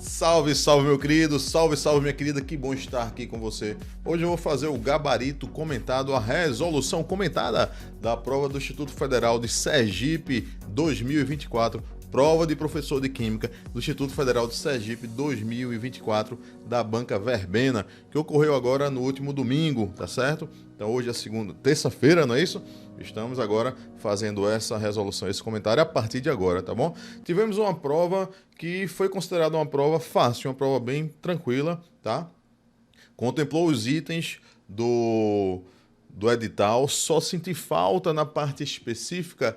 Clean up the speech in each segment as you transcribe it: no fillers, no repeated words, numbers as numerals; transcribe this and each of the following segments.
Salve, salve meu querido, salve, salve minha querida, que bom estar aqui com você. Hoje eu vou fazer o gabarito comentado, a resolução comentada da prova do Instituto Federal de Sergipe 2024, prova de professor de Química do Instituto Federal de Sergipe 2024 da Banca Verbena, que ocorreu agora no último domingo, tá certo? Então hoje é terça-feira, não é isso? Estamos agora fazendo essa resolução, esse comentário a partir de agora, tá bom? Tivemos uma prova que foi considerada uma prova fácil, uma prova bem tranquila, tá? Contemplou os itens do edital, só senti falta na parte específica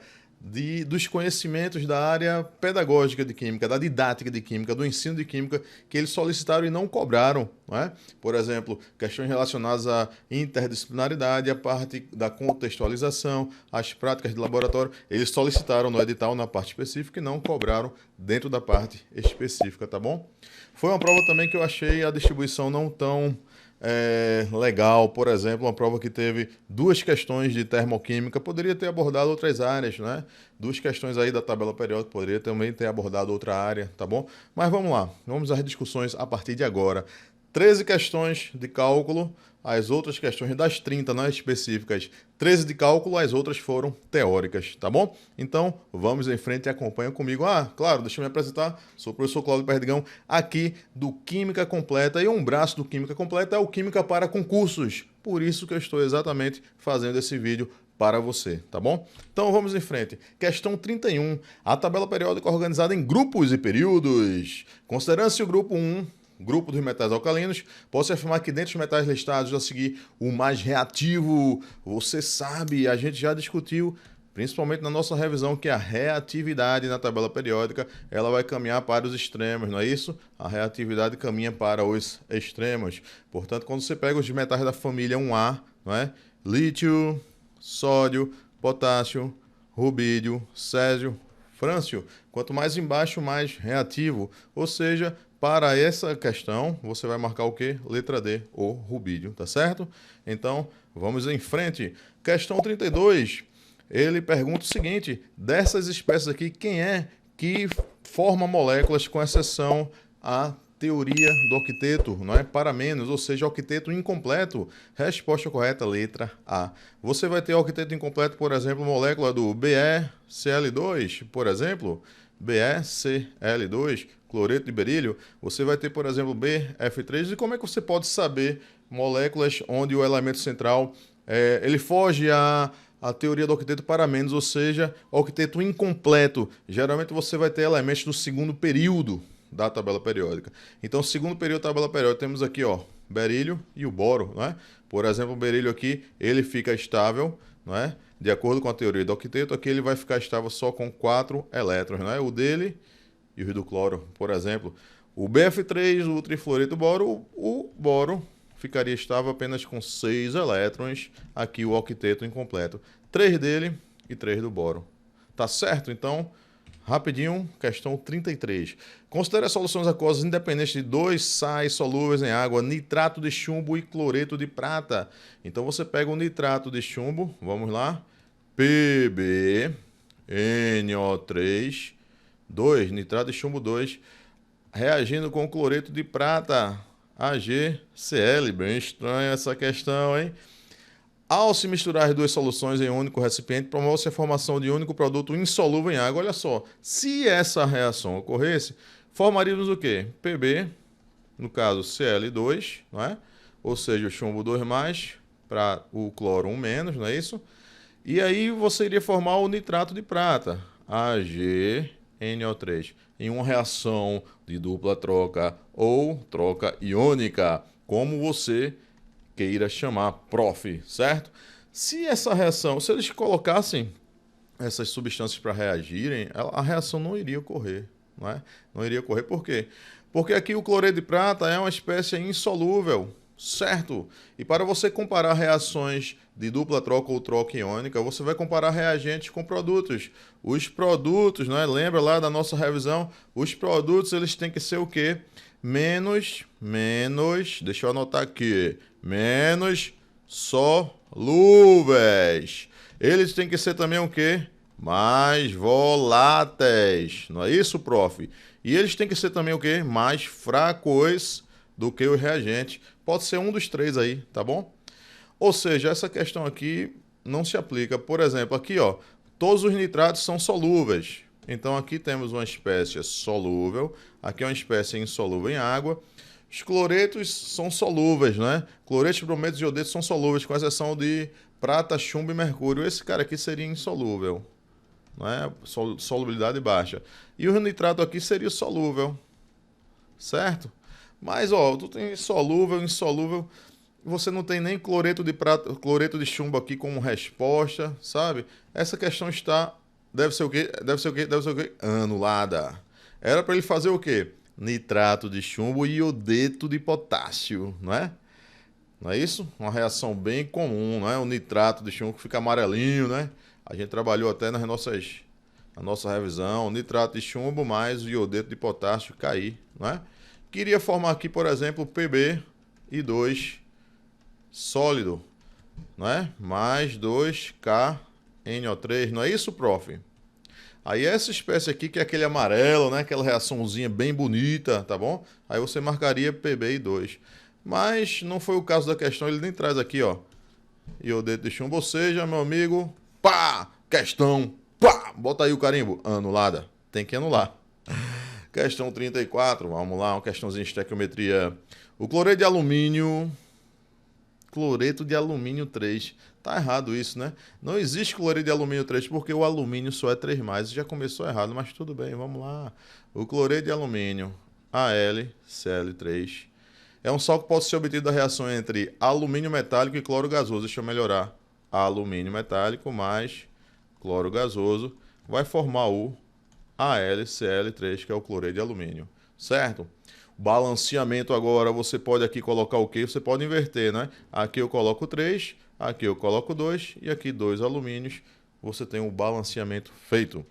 dos conhecimentos da área pedagógica de Química, da didática de Química, do ensino de Química, que eles solicitaram e não cobraram, não é? Por exemplo, questões relacionadas à interdisciplinaridade, a parte da contextualização, as práticas de laboratório, eles solicitaram no edital na parte específica e não cobraram dentro da parte específica, tá bom? Foi uma prova também que eu achei a distribuição não tão legal. Por exemplo, uma prova que teve duas questões de termoquímica, poderia ter abordado outras áreas, né? Duas questões aí da tabela periódica, poderia também ter abordado outra área, tá bom? Mas vamos lá, vamos às discussões a partir de agora. 13 questões de cálculo, as outras questões das 30 não específicas, 13 de cálculo, as outras foram teóricas, tá bom? Então, vamos em frente e acompanha comigo. Claro, deixa eu me apresentar, sou o professor Cláudio Perdigão, aqui do Química Completa, e um braço do Química Completa é o Química para Concursos, por isso que eu estou exatamente fazendo esse vídeo para você, tá bom? Então vamos em frente. Questão 31, a tabela periódica organizada em grupos e períodos. Considerando-se o grupo 1, grupo dos metais alcalinos, posso afirmar que dentre os metais listados a seguir o mais reativo, você sabe, a gente já discutiu, principalmente na nossa revisão, que a reatividade na tabela periódica, ela vai caminhar para os extremos, não é isso? A reatividade caminha para os extremos. Portanto, quando você pega os metais da família 1A, não é? Lítio, sódio, potássio, rubídio, césio, frâncio, quanto mais embaixo, mais reativo, ou seja, para essa questão, você vai marcar o quê? Letra D, o rubídio, tá certo? Então, vamos em frente. Questão 32, ele pergunta o seguinte, dessas espécies aqui, quem é que forma moléculas com exceção à teoria do octeto, não é? Para menos, ou seja, octeto incompleto. Resposta correta, letra A. Você vai ter octeto incompleto, por exemplo, molécula do BeCl2, por exemplo, BeCl2, cloreto de berílio, você vai ter, por exemplo, BF3. E como é que você pode saber moléculas onde o elemento central ele foge à teoria do octeto para menos, ou seja, octeto incompleto? Geralmente você vai ter elementos do segundo período da tabela periódica. Então, segundo período da tabela periódica, temos aqui, ó, berílio e o boro, não é? Por exemplo, o berílio aqui, ele fica estável, não é? De acordo com a teoria do octeto, aqui ele vai ficar estável só com 4 elétrons, não é? O dele e o do cloro, por exemplo. O BF3, o trifluoreto boro, o boro ficaria estável apenas com 6 elétrons. Aqui o octeto incompleto. 3 dele e 3 do boro. Tá certo? Então, rapidinho, questão 33. Considere as soluções aquosas independentes de dois sais solúveis em água, nitrato de chumbo e cloreto de prata. Então você pega o nitrato de chumbo, vamos lá, PbNO3, 2, nitrato de chumbo 2, reagindo com cloreto de prata, AgCl. Bem estranha essa questão, hein? Ao se misturar as duas soluções em um único recipiente, promove-se a formação de um único produto insolúvel em água. Olha só, se essa reação ocorresse, formaríamos o quê? Pb, no caso Cl2, não é? Ou seja, o chumbo 2+, para o cloro 1-, não é isso? E aí você iria formar o nitrato de prata, AgNO3, em uma reação de dupla troca ou troca iônica, como você queira chamar, prof, certo? Se essa reação, se eles colocassem essas substâncias para reagirem, a reação não iria ocorrer, não é? Não iria ocorrer, por quê? Porque aqui o cloreto de prata é uma espécie insolúvel, certo? E para você comparar reações de dupla troca ou troca iônica, você vai comparar reagentes com produtos. Os produtos, né? Lembra lá da nossa revisão? Os produtos, eles têm que ser o quê? Menos, deixa eu anotar aqui, menos solúveis. Eles têm que ser também o quê? mais voláteis. Não é isso, prof? E eles têm que ser também o quê? Mais fracos do que os reagentes. Pode ser um dos três aí, tá bom? Ou seja, essa questão aqui não se aplica. Por exemplo, aqui, ó, todos os nitratos são solúveis. Então aqui temos uma espécie solúvel, aqui é uma espécie insolúvel em água. Os cloretos são solúveis, né? Cloretos, brometos e iodetos são solúveis, com exceção de prata, chumbo e mercúrio. Esse cara aqui seria insolúvel, né? Solubilidade baixa. E o nitrato aqui seria solúvel, certo? Mas, ó, tu tem solúvel, insolúvel, você não tem nem cloreto de prata, cloreto de chumbo aqui como resposta, sabe? Essa questão está, deve ser o quê? Deve ser o quê? Deve ser o quê? Anulada. Era para ele fazer o quê? Nitrato de chumbo e iodeto de potássio, não é? Não é isso? Uma reação bem comum, não é? O nitrato de chumbo que fica amarelinho, né? A gente trabalhou até na nossa revisão, o nitrato de chumbo mais o iodeto de potássio cair, não é? Queria formar aqui, por exemplo, Pb e 2 sólido, não é? Mais 2KNO3, não é isso, prof? Aí essa espécie aqui, que é aquele amarelo, né? Aquela reaçãozinha bem bonita, tá bom? Aí você marcaria PbI2. Mas não foi o caso da questão, ele nem traz aqui, ó, iodeto de chumbo. Ou seja, meu amigo, pá! Questão, pá! Bota aí o carimbo, anulada. Tem que anular. Questão 34, vamos lá, uma questãozinha de estequiometria. O cloreto de alumínio... Cloreto de alumínio 3. Tá errado isso, né? Não existe cloreto de alumínio 3 porque o alumínio só é 3+. Já começou errado, mas tudo bem, vamos lá. O cloreto de alumínio, AlCl3, é um sal que pode ser obtido da reação entre alumínio metálico e cloro gasoso. Deixa eu melhorar. Alumínio metálico mais cloro gasoso vai formar o AlCl3, que é o cloreto de alumínio, certo? Balanceamento agora, você pode aqui colocar o quê? Você pode inverter, né? Aqui eu coloco 3, aqui eu coloco 2 e aqui 2 alumínios. Você tem o balanceamento feito.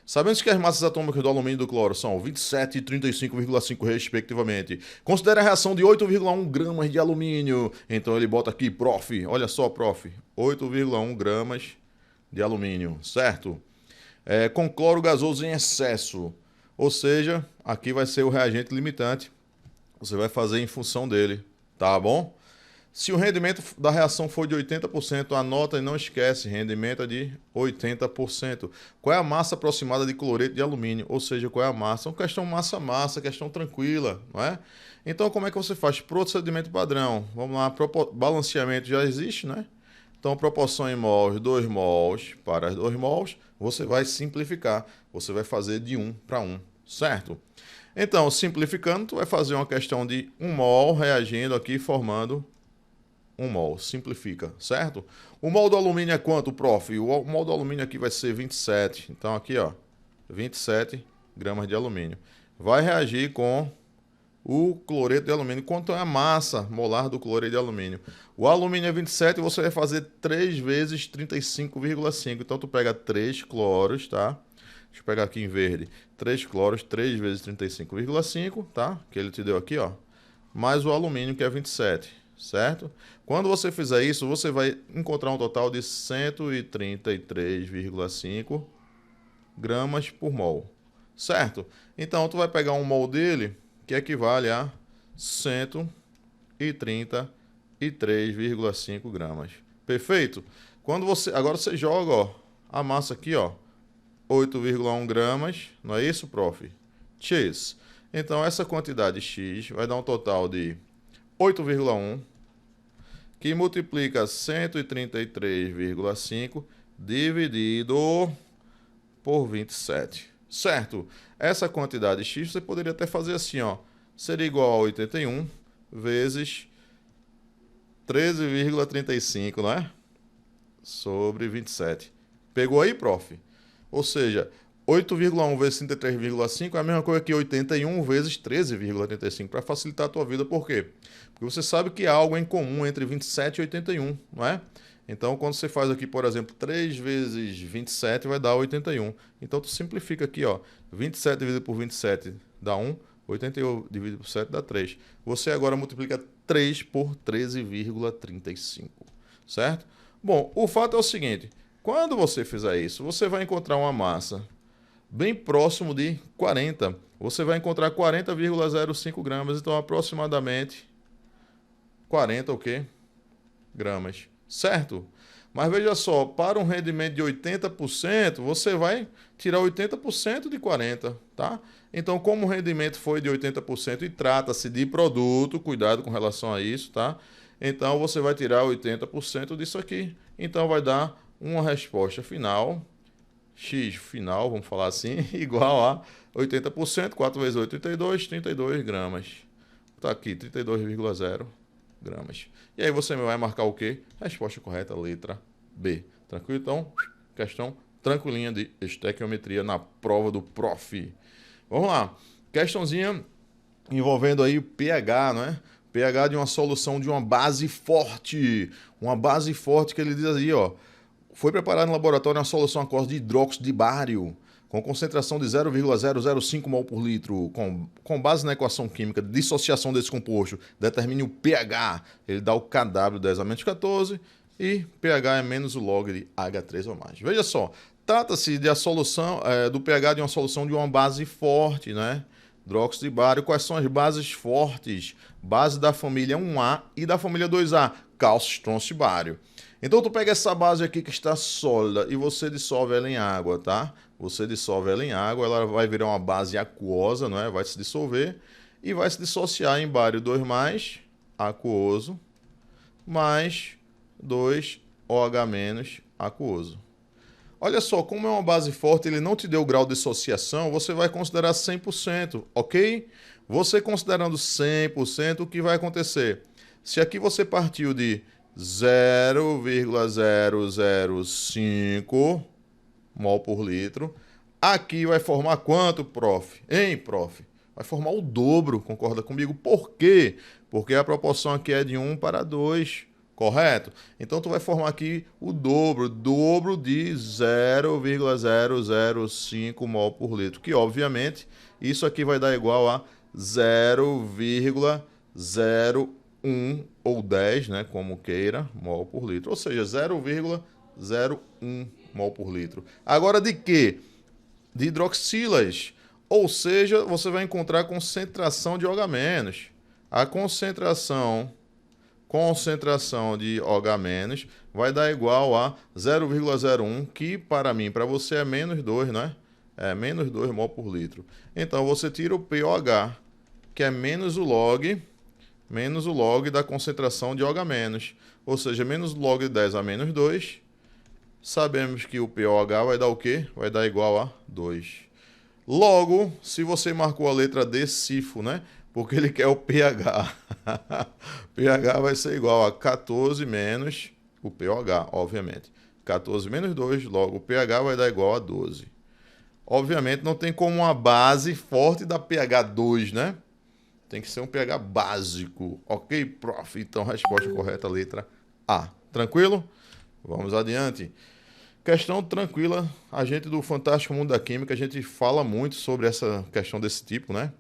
Sabendo que as massas atômicas do alumínio e do cloro são 27 e 35,5 respectivamente. Considere a reação de 8,1 gramas de alumínio. Então ele bota aqui, prof. Olha só, prof. 8,1 gramas de alumínio, certo? Com cloro gasoso em excesso. Ou seja, aqui vai ser o reagente limitante. Você vai fazer em função dele, tá bom? Se o rendimento da reação for de 80%, anota e não esquece, rendimento é de 80%. Qual é a massa aproximada de cloreto de alumínio? Ou seja, qual é a massa? Uma questão massa-massa, questão tranquila, não é? Então, como é que você faz? Procedimento padrão. Vamos lá, balanceamento já existe, né? Então, proporção em mols, 2 mols para 2 mols, você vai simplificar. Você vai fazer de 1 para 1, certo? Então, simplificando, tu vai fazer uma questão de 1 mol reagindo aqui, formando 1 mol. Simplifica, certo? O mol do alumínio é quanto, prof? O mol do alumínio aqui vai ser 27. Então, aqui, ó, 27 gramas de alumínio. Vai reagir com o cloreto de alumínio. Quanto é a massa molar do cloreto de alumínio? O alumínio é 27 e você vai fazer 3 vezes 35,5. Então, tu pega 3 cloros, tá? Deixa eu pegar aqui em verde. 3 cloros, 3 vezes 35,5, tá? Que ele te deu aqui, ó. Mais o alumínio, que é 27, certo? Quando você fizer isso, você vai encontrar um total de 133,5 gramas por mol, certo? Então, tu vai pegar um mol dele, que equivale a 133,5 gramas. Perfeito? Agora você joga, ó, a massa aqui, ó, 8,1 gramas, não é isso, prof? X. Então, essa quantidade X vai dar um total de 8,1, que multiplica 133,5 dividido por 27, certo? Essa quantidade X você poderia até fazer assim, ó, seria igual a 81 vezes 13,35, não é? Sobre 27. Pegou aí, prof? Ou seja, 8,1 vezes 33,5 é a mesma coisa que 81 vezes 13,35, para facilitar a tua vida. Por quê? Porque você sabe que há algo em comum entre 27 e 81, não é? Então, quando você faz aqui, por exemplo, 3 vezes 27 vai dar 81. Então, tu simplifica aqui, ó, 27 dividido por 27 dá 1, 81 dividido por 7 dá 3. Você agora multiplica 3 por 13,35, certo? Bom, o fato é o seguinte, Quando você fizer isso, você vai encontrar uma massa bem próximo de 40. Você vai encontrar 40,05 gramas, então aproximadamente 40 o quê? Gramas, certo? Mas veja só, para um rendimento de 80%, você vai tirar 80% de 40, tá? Então, como o rendimento foi de 80% e trata-se de produto, cuidado com relação a isso, tá? Então, você vai tirar 80% disso aqui. Então, vai dar uma resposta final, X final, vamos falar assim, igual a 80%, 4 vezes 8, 32 gramas. Tá aqui, 32,0 gramas. E aí você vai marcar o quê? Resposta correta, letra B. Tranquilo? Então, questão tranquilinha de estequiometria na prova do prof. Vamos lá. Questãozinha envolvendo aí o pH, não é? pH de uma solução de uma base forte. Uma base forte que ele diz aí, ó. Foi preparada no laboratório uma solução aquosa de hidróxido de bário, com concentração de 0,005 mol por litro, com base na equação química de dissociação desse composto, determine o pH, ele dá o KW 10 a menos 14 e pH é menos o log de H3 ou mais. Veja só, trata-se de a solução do pH de uma solução de uma base forte, né? Hidróxido de bário. Quais são as bases fortes? Base da família 1A e da família 2A, cálcio, estrôncio e bário. Então tu pega essa base aqui que está sólida e você dissolve ela em água, tá? Você dissolve ela em água, ela vai virar uma base aquosa, não é? Vai se dissolver e vai se dissociar em bário 2+, aquoso, mais 2OH- aquoso. Olha só, como é uma base forte, ele não te deu o grau de dissociação, você vai considerar 100%, ok? Você considerando 100%, o que vai acontecer? Se aqui você partiu de 0,005 mol por litro. Aqui vai formar quanto, prof? Hein, prof? Vai formar o dobro, concorda comigo? Por quê? Porque a proporção aqui é de 1 para 2, correto? Então, tu vai formar aqui o dobro de 0,005 mol por litro, que, obviamente, isso aqui vai dar igual a 0,01 ou 10, né, como queira, mol por litro, ou seja, 0,01 mol por litro. Agora de quê? De hidroxilas, ou seja, você vai encontrar concentração de OH-. A concentração de OH- vai dar igual a 0,01, que para mim, para você é menos 2, né? É menos 2 mol por litro. Então você tira o pOH, que é menos o log da concentração de OH-, ou seja, menos o log de 10 a menos 2, sabemos que o pOH vai dar o quê? Vai dar igual a 2. Logo, se você marcou a letra D, cifo, né? Porque ele quer o pH. pH vai ser igual a 14 menos o pOH, obviamente. 14 menos 2, logo o pH vai dar igual a 12. Obviamente não tem como uma base forte dar pH 2, né? Tem que ser um pH básico. Ok, prof? Então, resposta correta, letra A. Tranquilo? Vamos adiante. Questão tranquila. A gente do Fantástico Mundo da Química, a gente fala muito sobre essa questão desse tipo, né?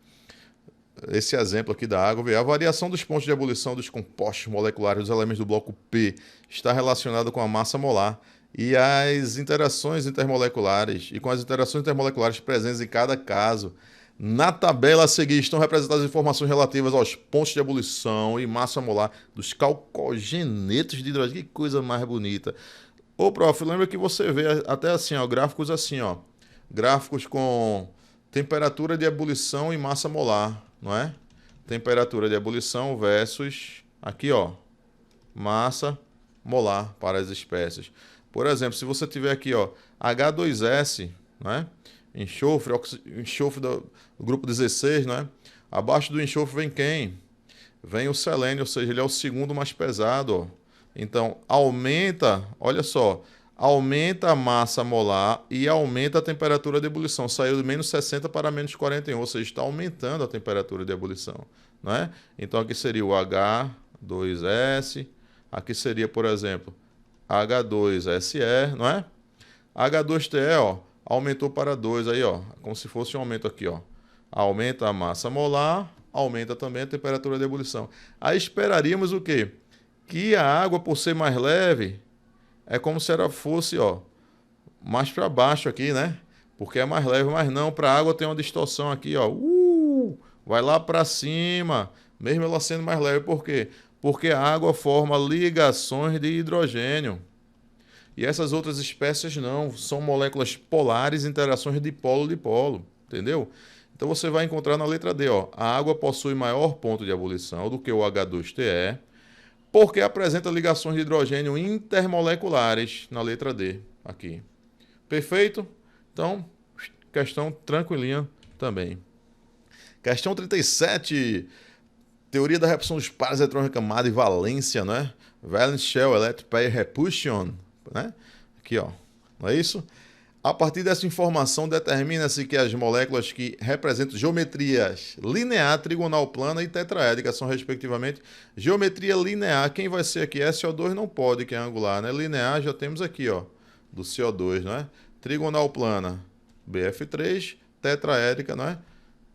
Esse exemplo aqui da água, a variação dos pontos de ebulição dos compostos moleculares dos elementos do bloco P está relacionada com a massa molar e as interações intermoleculares e com as interações intermoleculares presentes em cada caso. Na tabela a seguir estão representadas as informações relativas aos pontos de ebulição e massa molar dos calcogenetos de hidrogênio. Que coisa mais bonita. Ô, prof, lembra que você vê até assim, ó, gráficos assim, ó. Gráficos com temperatura de ebulição e massa molar, não é? Temperatura de ebulição versus, aqui, ó, massa molar para as espécies. Por exemplo, se você tiver aqui, ó, H2S, né? Enxofre do grupo 16, né? Abaixo do enxofre vem quem? Vem o selênio, ou seja, ele é o segundo mais pesado, ó. Então, aumenta, olha só, aumenta a massa molar e aumenta a temperatura de ebulição. Saiu de menos 60 para menos 41, ou seja, está aumentando a temperatura de ebulição, não é? Então, aqui seria o H2S, aqui seria, por exemplo, H2SE, não é? H2TE, ó, aumentou para 2 aí, ó, como se fosse um aumento aqui, ó. Aumenta a massa molar, aumenta também a temperatura de ebulição. Aí esperaríamos o quê? Que a água, por ser mais leve, é como se ela fosse, ó, mais para baixo aqui, né? Porque é mais leve, mas não, para a água tem uma distorção aqui, ó. Vai lá para cima, mesmo ela sendo mais leve. Por quê? Porque a água forma ligações de hidrogênio. E essas outras espécies não, são moléculas polares, interações de polo, entendeu? Então você vai encontrar na letra D, ó, a água possui maior ponto de ebulição do que o H2TE, porque apresenta ligações de hidrogênio intermoleculares na letra D, aqui. Perfeito? Então, questão tranquilinha também. Questão 37. Teoria da reação dos pares eletrônicos camada e valência, né? Valence shell, electric pair repulsion, né? Aqui, ó. Não é isso? A partir dessa informação, determina-se que as moléculas que representam geometrias linear, trigonal plana e tetraédrica são, respectivamente, geometria linear. Quem vai ser aqui? SO2 não pode, que é angular, né? Linear já temos aqui, ó, do CO2, não é? Trigonal plana, BF3, tetraédrica, não é?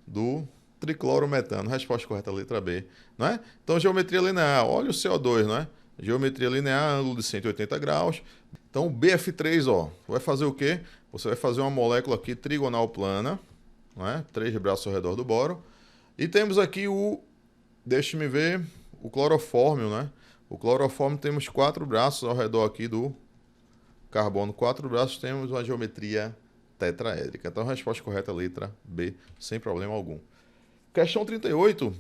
Do triclorometano. Resposta correta, letra B, não é? Então, geometria linear, olha o CO2, não é? Geometria linear, ângulo de 180 graus. Então, o BF3, ó, vai fazer o quê? Você vai fazer uma molécula aqui trigonal plana, não é? 3 braços ao redor do boro. E temos aqui o, deixe-me ver, o clorofórmio, né? O clorofórmio temos 4 braços ao redor aqui do carbono. 4 braços, temos uma geometria tetraédrica. Então, a resposta correta, letra B, sem problema algum. Questão 38.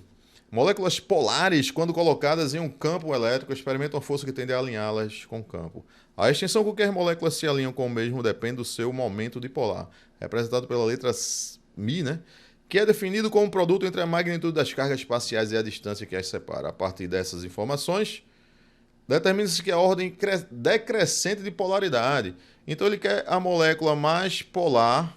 Moléculas polares, quando colocadas em um campo elétrico, experimentam a força que tende a alinhá-las com o campo. A extensão com que as moléculas se alinham com o mesmo depende do seu momento dipolar, representado pela letra Mi, né? Que é definido como produto entre a magnitude das cargas espaciais e a distância que as separa. A partir dessas informações, determina-se que a ordem decrescente de polaridade. Então ele quer a molécula mais polar,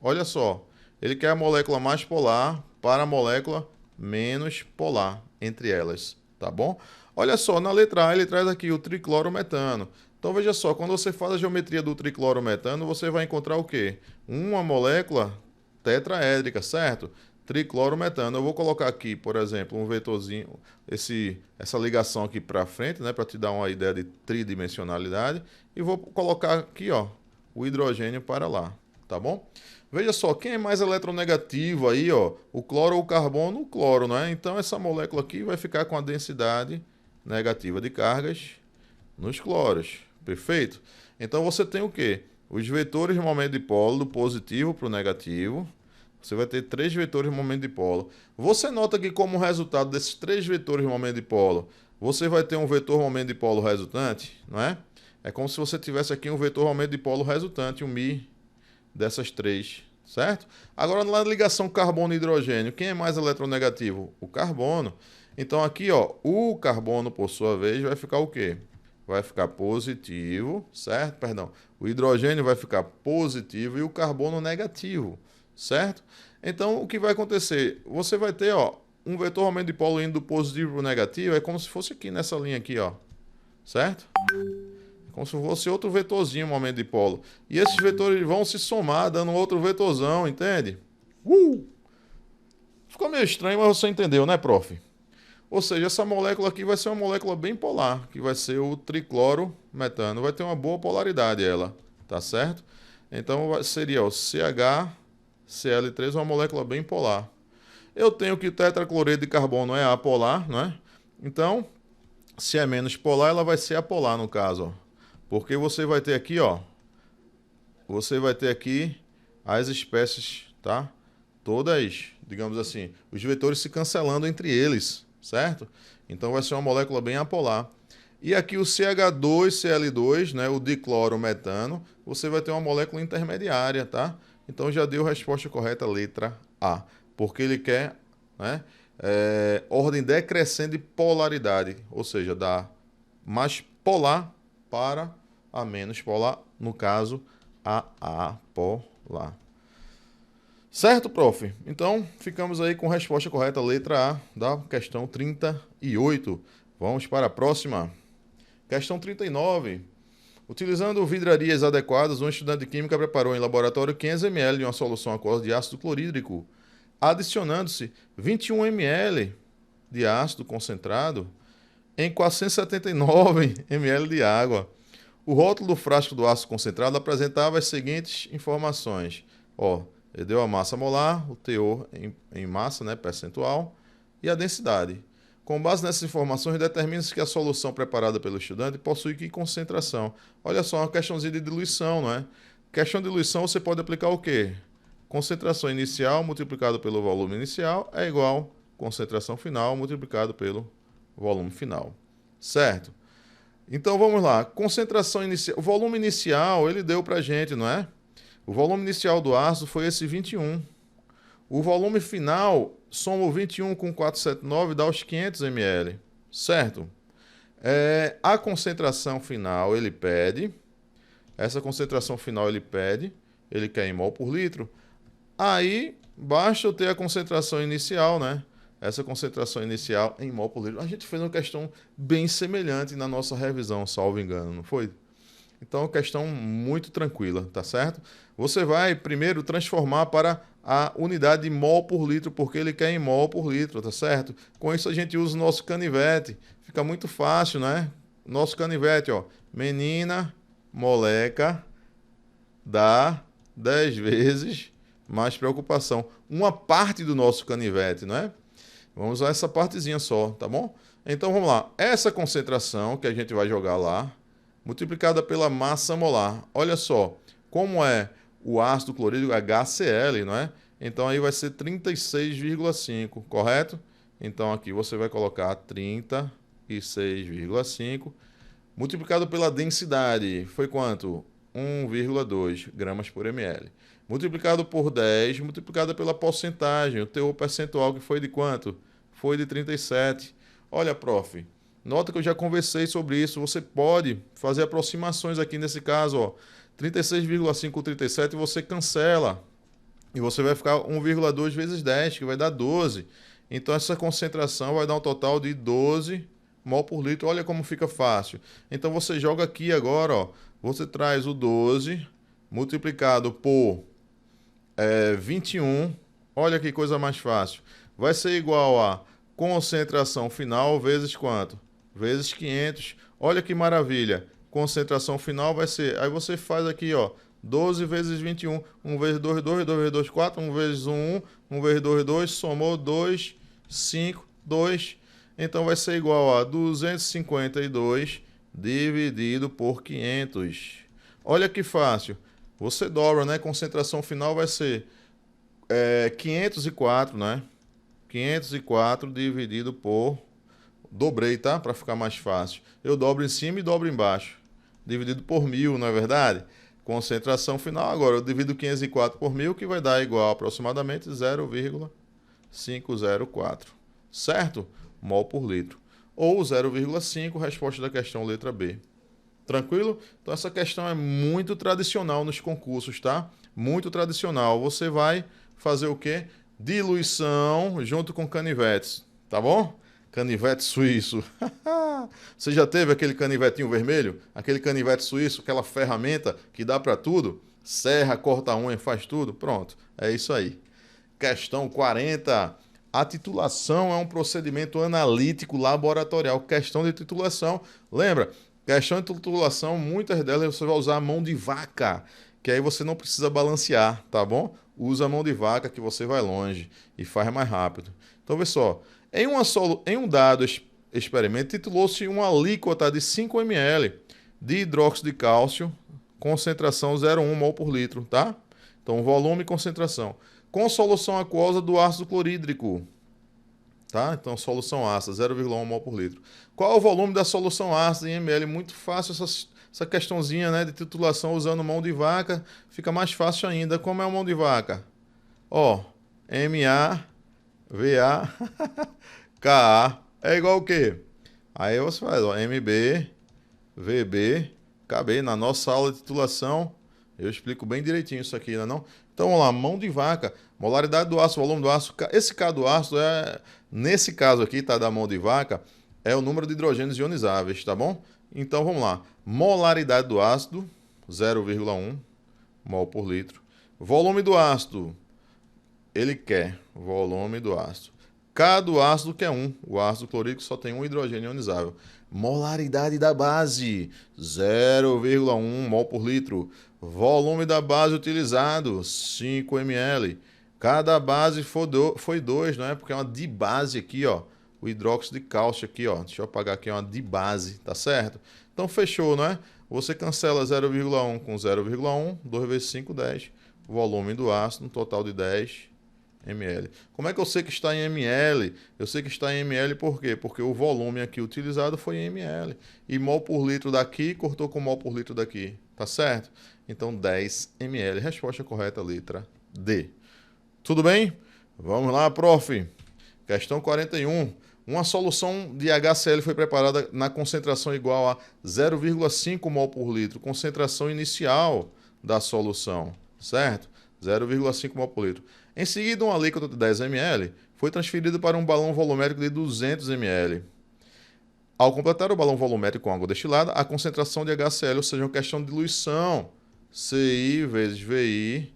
olha só, ele quer a molécula mais polar para a molécula menos polar entre elas, tá bom? Olha só, na letra A ele traz aqui o triclorometano. Então veja só, quando você faz a geometria do triclorometano, você vai encontrar o quê? Uma molécula tetraédrica, certo? Triclorometano. Eu vou colocar aqui, por exemplo, um vetorzinho, essa ligação aqui para frente, né, para te dar uma ideia de tridimensionalidade, e vou colocar aqui, ó, o hidrogênio para lá, tá bom? Veja só, quem é mais eletronegativo aí, ó, o cloro ou o carbono? O cloro, não é? Então essa molécula aqui vai ficar com a densidade negativa de cargas nos cloros, perfeito? Então você tem o quê? Os vetores de momento dipolo do positivo para o negativo. Você vai ter 3 vetores de momento dipolo. Você nota que como resultado desses 3 vetores de momento dipolo, você vai ter um vetor momento dipolo resultante, não é? É como se você tivesse aqui um vetor momento dipolo resultante, um Mi dessas 3, certo? Agora na ligação carbono e hidrogênio, quem é mais eletronegativo? O carbono. Então aqui, ó, o carbono por sua vez vai ficar o quê? Vai ficar positivo, certo? Perdão. O hidrogênio vai ficar positivo e o carbono negativo, certo? Então o que vai acontecer? Você vai ter, ó, um vetor momento dipolo indo do positivo para o negativo, é como se fosse aqui nessa linha aqui, ó, certo? Como se fosse outro vetorzinho, momento dipolo. E esses vetores vão se somar, dando outro vetorzão, entende? Ficou meio estranho, mas você entendeu, né, prof? Ou seja, essa molécula aqui vai ser uma molécula bem polar, que vai ser o triclorometano. Vai ter uma boa polaridade ela, tá certo? Então seria o CHCl3, uma molécula bem polar. Eu tenho que o tetracloreto de carbono é apolar, não é? Então, se é menos polar, ela vai ser apolar no caso, ó. Porque você vai ter aqui, ó, você vai ter aqui as espécies, tá? Todas, digamos assim, os vetores se cancelando entre eles, certo? Então vai ser uma molécula bem apolar. E aqui o CH2Cl2, né, o diclorometano, você vai ter uma molécula intermediária, tá? Então já deu a resposta correta, letra A. Porque ele quer, né, ordem decrescente de polaridade, ou seja, da mais polar para a menos polar, no caso, a apolar. Certo, prof? Então, ficamos aí com a resposta correta, letra A, da questão 38. Vamos para a próxima. Questão 39. Utilizando vidrarias adequadas, um estudante de química preparou em laboratório 500 ml de uma solução aquosa de ácido clorídrico, adicionando-se 21 ml de ácido concentrado em 479 ml de água. O rótulo do frasco do ácido concentrado apresentava as seguintes informações. Ó, ele deu a massa molar, o teor em massa, né, percentual, e a densidade. Com base nessas informações, determina-se que a solução preparada pelo estudante possui que concentração. Olha só, uma questãozinha de diluição, não é? Questão de diluição, você pode aplicar o quê? Concentração inicial multiplicado pelo volume inicial é igual a concentração final multiplicado pelo volume final. Certo? Então vamos lá. Concentração inicial. O volume inicial ele deu para a gente, não é? O volume inicial do ácido foi esse 21. O volume final, soma o 21 com 479 dá os 500 ml. Certo? A concentração final ele pede. Essa concentração final ele pede. Ele quer em mol por litro. Aí, basta eu ter a concentração inicial, né? Essa concentração inicial em mol por litro. A gente fez uma questão bem semelhante na nossa revisão, salvo engano, não foi? Então, questão muito tranquila, tá certo? Você vai primeiro transformar para a unidade de mol por litro, porque ele quer em mol por litro, tá certo? Com isso a gente usa o nosso canivete. Fica muito fácil, né? Nosso canivete, ó. Menina, moleca, dá 10 vezes... mais preocupação. Uma parte do nosso canivete, não é? Vamos usar essa partezinha só, tá bom? Então vamos lá. Essa concentração que a gente vai jogar lá, multiplicada pela massa molar. Olha só, como é o ácido clorídrico HCl, não é? Então aí vai ser 36,5, correto? Então aqui você vai colocar 36,5 multiplicado pela densidade. Foi quanto? 1,2 gramas por ml. Multiplicado por 10, multiplicado pela porcentagem. O teor percentual que foi de quanto? Foi de 37. Olha, prof, nota que eu já conversei sobre isso. Você pode fazer aproximações aqui nesse caso, ó. 36,5 com 37 você cancela. E você vai ficar 1,2 vezes 10, que vai dar 12. Então essa concentração vai dar um total de 12 mol por litro. Olha como fica fácil. Então você joga aqui agora, ó. Você traz o 12 multiplicado por 21. Olha que coisa mais fácil. Vai ser igual a concentração final vezes quanto? Vezes 500. Olha que maravilha. Concentração final vai ser... Aí você faz aqui, ó. 12 vezes 21. 1 vezes 2, 2. 2 vezes 2, 4. 1 vezes 1, 1. 1 vezes 2, 2. Somou 2, 5, 2. Então vai ser igual a 252 dividido por 500. Olha que fácil. Você dobra, né? Concentração final vai ser 504, né? 504 dividido por... Dobrei, tá? Para ficar mais fácil. Eu dobro em cima e dobro embaixo. Dividido por 1000, não é verdade? Concentração final. Agora eu divido 504 por 1000, que vai dar igual a aproximadamente 0,504. Certo? Mol por litro. Ou 0,5, resposta da questão letra B. Tranquilo? Então essa questão é muito tradicional nos concursos, tá? Muito tradicional. Você vai fazer o quê? Diluição junto com canivetes, tá bom? Canivete suíço. Você já teve aquele canivetinho vermelho? Aquele canivete suíço, aquela ferramenta que dá para tudo? Serra, corta a unha, faz tudo? Pronto, é isso aí. Questão 40. A titulação é um procedimento analítico laboratorial. Questão de titulação. Lembra? Questão de titulação, muitas delas você vai usar a mão de vaca, que aí você não precisa balancear, tá bom? Usa a mão de vaca que você vai longe e faz mais rápido. Então, vê só. Em um dado experimento, titulou-se uma alíquota de 5 ml de hidróxido de cálcio, concentração 0,1 mol por litro, tá? Então, volume e concentração. Com solução aquosa do ácido clorídrico, tá? Então, solução ácida, 0,1 mol por litro. Qual é o volume da solução ácida em ml? Muito fácil essa questãozinha, né, de titulação usando mão de vaca. Fica mais fácil ainda. Como é a mão de vaca? Ó, MaVaKa é igual o quê? Aí você faz, ó, MB, VB, KB. Na nossa aula de titulação, eu explico bem direitinho isso aqui, né, não? Então, vamos lá, mão de vaca, molaridade do ácido, volume do ácido. Esse K do ácido nesse caso aqui, tá, da mão de vaca, é o número de hidrogênios ionizáveis, tá bom? Então, vamos lá. Molaridade do ácido, 0,1 mol por litro. Volume do ácido, ele quer volume do ácido. K do ácido, que é 1. O ácido clorídrico só tem um hidrogênio ionizável. Molaridade da base, 0,1 mol por litro. Volume da base utilizado, 5 ml. Cada base foi 2, não é? Porque é uma dibase aqui, ó. O hidróxido de cálcio aqui, ó. Deixa eu apagar aqui, é uma dibase, tá certo? Então fechou, não é? Você cancela 0,1 com 0,1, 2 vezes 5, 10. Volume do ácido, um total de 10 ml. Como é que eu sei que está em ml? Eu sei que está em ml por quê? Porque o volume aqui utilizado foi em ml. E mol por litro daqui cortou com mol por litro daqui. Tá certo? Então 10 ml. Resposta correta, letra D. Tudo bem? Vamos lá, prof. Questão 41. Uma solução de HCl foi preparada na concentração igual a 0,5 mol por litro. Concentração inicial da solução, certo? 0,5 mol por litro. Em seguida, uma alíquota de 10 ml foi transferida para um balão volumétrico de 200 ml. Ao completar o balão volumétrico com água destilada, a concentração de HCl, ou seja, uma questão de diluição, CI vezes VI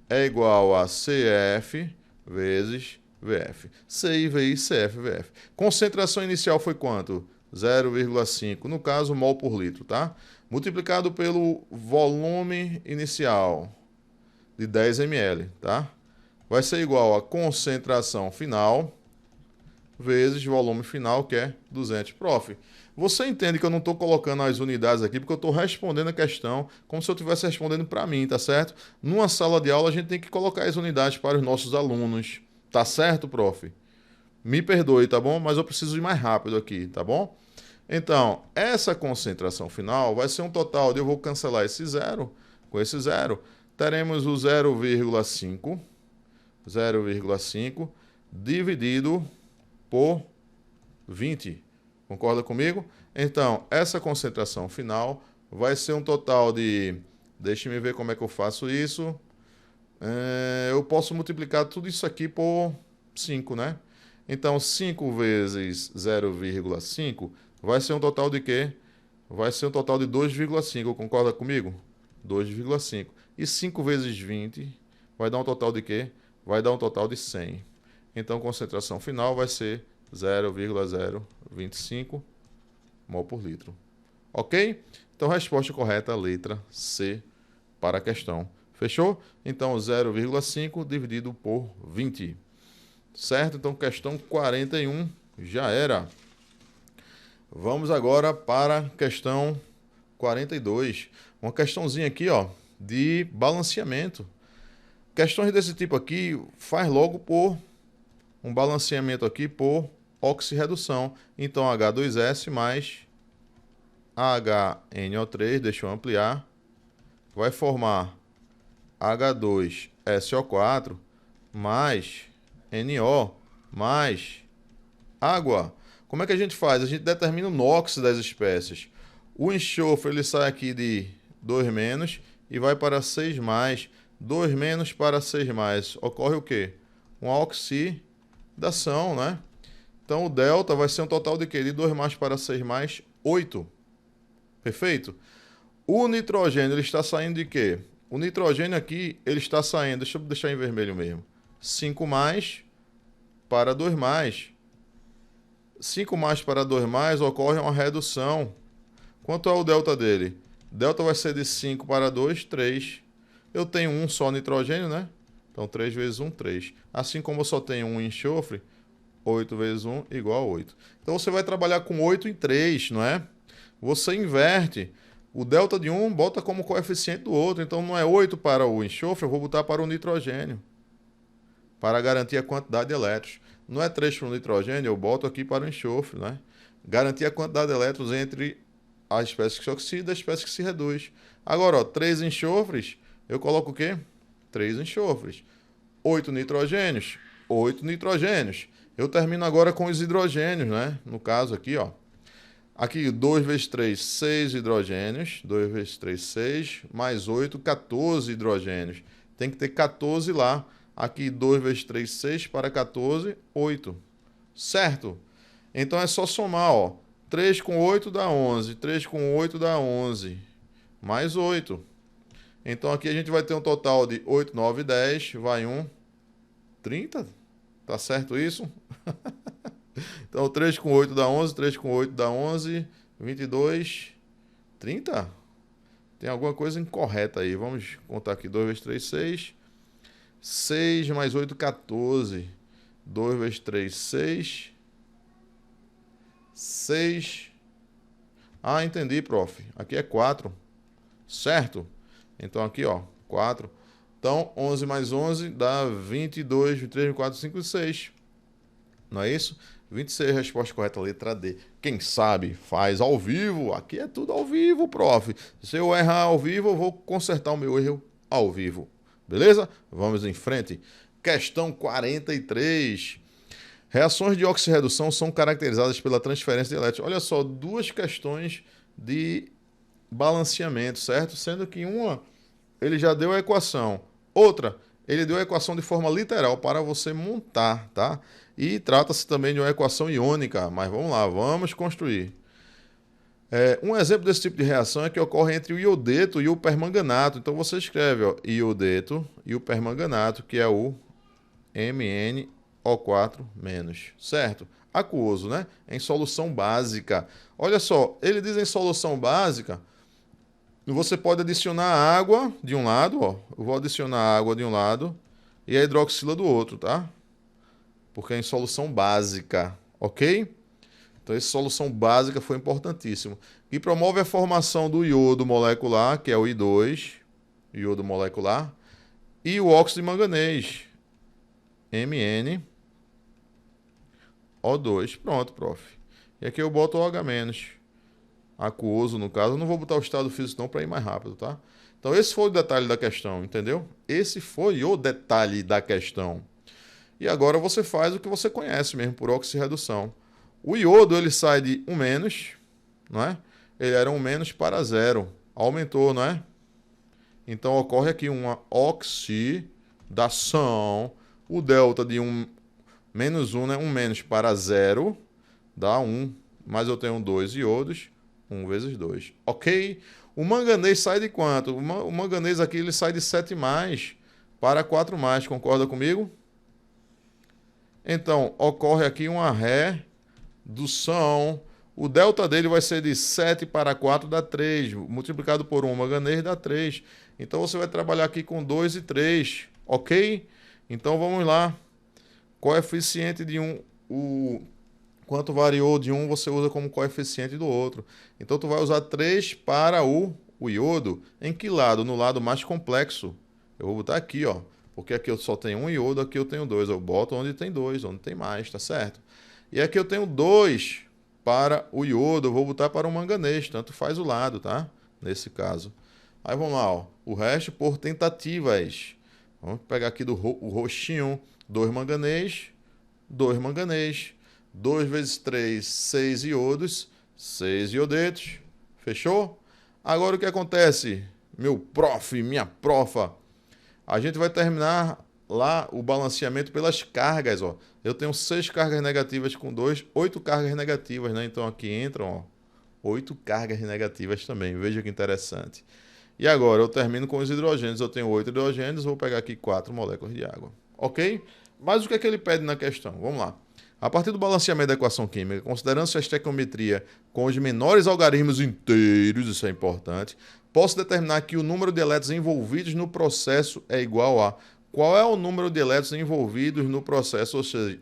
é igual a CF vezes VF. CI, VI, CF, VF. Concentração inicial foi quanto? 0,5, no caso, mol por litro, tá? Multiplicado pelo volume inicial de 10 ml, tá? Vai ser igual a concentração final vezes volume final, que é 200. Prof, você entende que eu não estou colocando as unidades aqui porque eu estou respondendo a questão como se eu estivesse respondendo para mim, tá certo? Numa sala de aula a gente tem que colocar as unidades para os nossos alunos, tá certo, prof? Me perdoe, tá bom? Mas eu preciso ir mais rápido aqui, tá bom? Então, essa concentração final vai ser um total de, eu vou cancelar esse zero, com esse zero, teremos o 0,5 dividido por 20. Concorda comigo? Então, essa concentração final vai ser um total de... Deixe-me ver como é que eu faço isso. Eu posso multiplicar tudo isso aqui por 5, né? Então, 5 vezes 0,5 vai ser um total de quê? Vai ser um total de 2,5. Concorda comigo? 2,5. E 5 vezes 20 vai dar um total de quê? Vai dar um total de 100. Então, a concentração final vai ser 0,025 mol por litro. Ok? Então, resposta correta, letra C para a questão. Fechou? Então, 0,5 dividido por 20. Certo? Então, questão 41 já era. Vamos agora para a questão 42. Uma questãozinha aqui, ó, de balanceamento. Questões desse tipo aqui faz logo por um balanceamento aqui por oxirredução. Então, H2S mais HNO3, deixa eu ampliar, vai formar H2SO4 mais NO mais água. Como é que a gente faz? A gente determina o NOx das espécies. O enxofre ele sai aqui de 2- e vai para 6+. 2- para 6+. Ocorre o quê? Uma oxidação, né? Então, o delta vai ser um total de quê? De 2+ para 6+, 8. Perfeito? O nitrogênio ele está saindo de quê? O nitrogênio aqui ele está saindo, deixa eu deixar em vermelho mesmo, 5+ para 2+. 5+ para 2+, ocorre uma redução. Quanto é o delta dele? Delta vai ser de 5 para 2, 3. Eu tenho um só nitrogênio, né? Então, 3 vezes 1, 3. Assim como eu só tenho um enxofre, 8 vezes 1 igual a 8. Então, você vai trabalhar com 8 em 3, não é? Você inverte. O delta de um bota como coeficiente do outro. Então, não é 8 para o enxofre, eu vou botar para o nitrogênio. Para garantir a quantidade de elétrons. Não é 3 para o nitrogênio, eu boto aqui para o enxofre, né? Garantir a quantidade de elétrons entre a espécie que se oxida e a espécie que se reduz. Agora, ó, 3 enxofres, eu coloco o quê? 3 enxofres. 8 nitrogênios, 8 nitrogênios. Eu termino agora com os hidrogênios, né? No caso aqui, ó. Aqui, 2 vezes 3, 6 hidrogênios. 2 vezes 3, 6. Mais 8, 14 hidrogênios. Tem que ter 14 lá. Aqui, 2 vezes 3, 6 para 14, 8. Certo? Então, é só somar, ó. 3 com 8 dá 11. 3 com 8 dá 11. Mais 8. Então, aqui a gente vai ter um total de 8, 9, 10. Vai 1, 30. Tá certo isso? Então, 3 com 8 dá 11, 3 com 8 dá 11, 22, 30? Tem alguma coisa incorreta aí. Vamos contar aqui. 2 vezes 3, 6. 6 mais 8, 14. 2 vezes 3, 6. 6. Ah, entendi, prof. Aqui é 4. Certo? Então, aqui, ó, 4. Então, 11 mais 11 dá 22, 23, 24, 5, 6. Não é isso? 26, resposta correta, letra D. Quem sabe faz ao vivo. Aqui é tudo ao vivo, prof. Se eu errar ao vivo, eu vou consertar o meu erro ao vivo. Beleza? Vamos em frente. Questão 43. Reações de oxirredução são caracterizadas pela transferência de elétrons. Olha só, duas questões de balanceamento, certo? Sendo que uma, ele já deu a equação. Outra, ele deu a equação de forma literal para você montar, tá? E trata-se também de uma equação iônica, mas vamos lá, vamos construir. Um exemplo desse tipo de reação é que ocorre entre o iodeto e o permanganato. Então você escreve, ó, iodeto e o permanganato, que é o MnO4-, certo? Aquoso, né? Em solução básica. Olha só, ele diz em solução básica, você pode adicionar água de um lado, ó. Eu vou adicionar água de um lado e a hidroxila do outro, tá? Porque é em solução básica, ok? Então, essa solução básica foi importantíssimo. E promove a formação do iodo molecular, que é o I2, iodo molecular, e o óxido de manganês, MnO2. Pronto, prof. E aqui eu boto o H-, aquoso, no caso. Eu não vou botar o estado físico não para ir mais rápido, tá? Então, esse foi o detalhe da questão, entendeu? Esse foi o detalhe da questão. E agora você faz o que você conhece mesmo, por oxirredução. O iodo, ele sai de 1-, não é? Ele era 1- para 0. Aumentou, não é? Então, ocorre aqui uma oxidação. O delta de 1 menos 1, né? 1- para 0 dá 1. Mas eu tenho 2 iodos. 1 vezes 2. Ok? O manganês sai de quanto? O manganês aqui ele sai de 7- para 4-. Concorda comigo? Então, ocorre aqui uma redução. O delta dele vai ser de 7 para 4 dá 3. Multiplicado por 1 manganês dá 3. Então, você vai trabalhar aqui com 2 e 3. Ok? Então, vamos lá. Coeficiente de um... Quanto variou de um, você usa como coeficiente do outro. Então, tu vai usar 3 para o iodo. Em que lado? No lado mais complexo. Eu vou botar aqui, ó. Porque aqui eu só tenho um iodo, aqui eu tenho 2. Eu boto onde tem 2, onde tem mais, tá certo? E aqui eu tenho 2 para o iodo, eu vou botar para o manganês, tanto faz o lado, tá? Nesse caso. Aí vamos lá, ó. O resto por tentativas. Vamos pegar aqui o roxinho. 2 manganês, 2 manganês. 2 vezes 3, 6 iodos, 6 iodetos. Fechou? Agora o que acontece? Meu prof, minha profa. A gente vai terminar lá o balanceamento pelas cargas, ó. Eu tenho 6 cargas negativas com 2, 8 cargas negativas, né? Então aqui entram, ó, 8 cargas negativas também. Veja que interessante. E agora eu termino com os hidrogênios. Eu tenho 8 hidrogênios, vou pegar aqui 4 moléculas de água. Ok? Mas o que é que ele pede na questão? Vamos lá. A partir do balanceamento da equação química, considerando-se a estequiometria com os menores algarismos inteiros, isso é importante, posso determinar que o número de elétrons envolvidos no processo é igual a... Qual é o número de elétrons envolvidos no processo,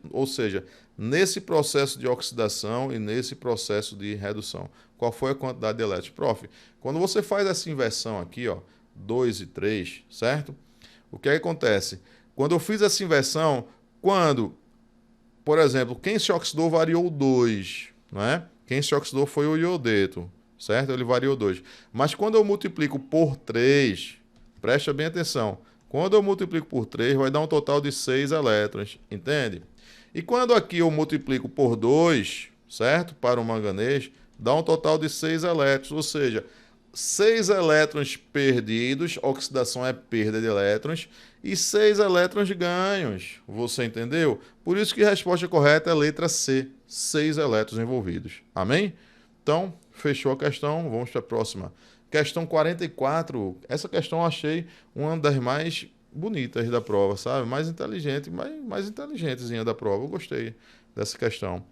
ou seja, nesse processo de oxidação e nesse processo de redução? Qual foi a quantidade de elétrons? Prof, quando você faz essa inversão aqui, ó, 2 e 3, certo? O que acontece? Quando eu fiz essa inversão, por exemplo, quem se oxidou variou 2, não é? Quem se oxidou foi o iodeto, certo? Ele variou 2. Mas quando eu multiplico por 3, presta bem atenção, quando eu multiplico por 3, vai dar um total de 6 elétrons, entende? E quando aqui eu multiplico por 2, certo? Para o manganês, dá um total de 6 elétrons, ou seja, 6 elétrons perdidos, oxidação é perda de elétrons, e 6 elétrons ganhos. Você entendeu? Por isso que a resposta correta é a letra C, 6 elétrons envolvidos. Amém? Então, fechou a questão, vamos para a próxima. Questão 44. Essa questão eu achei uma das mais bonitas da prova, sabe? Mais inteligente, mais inteligentezinha da prova. Eu gostei dessa questão.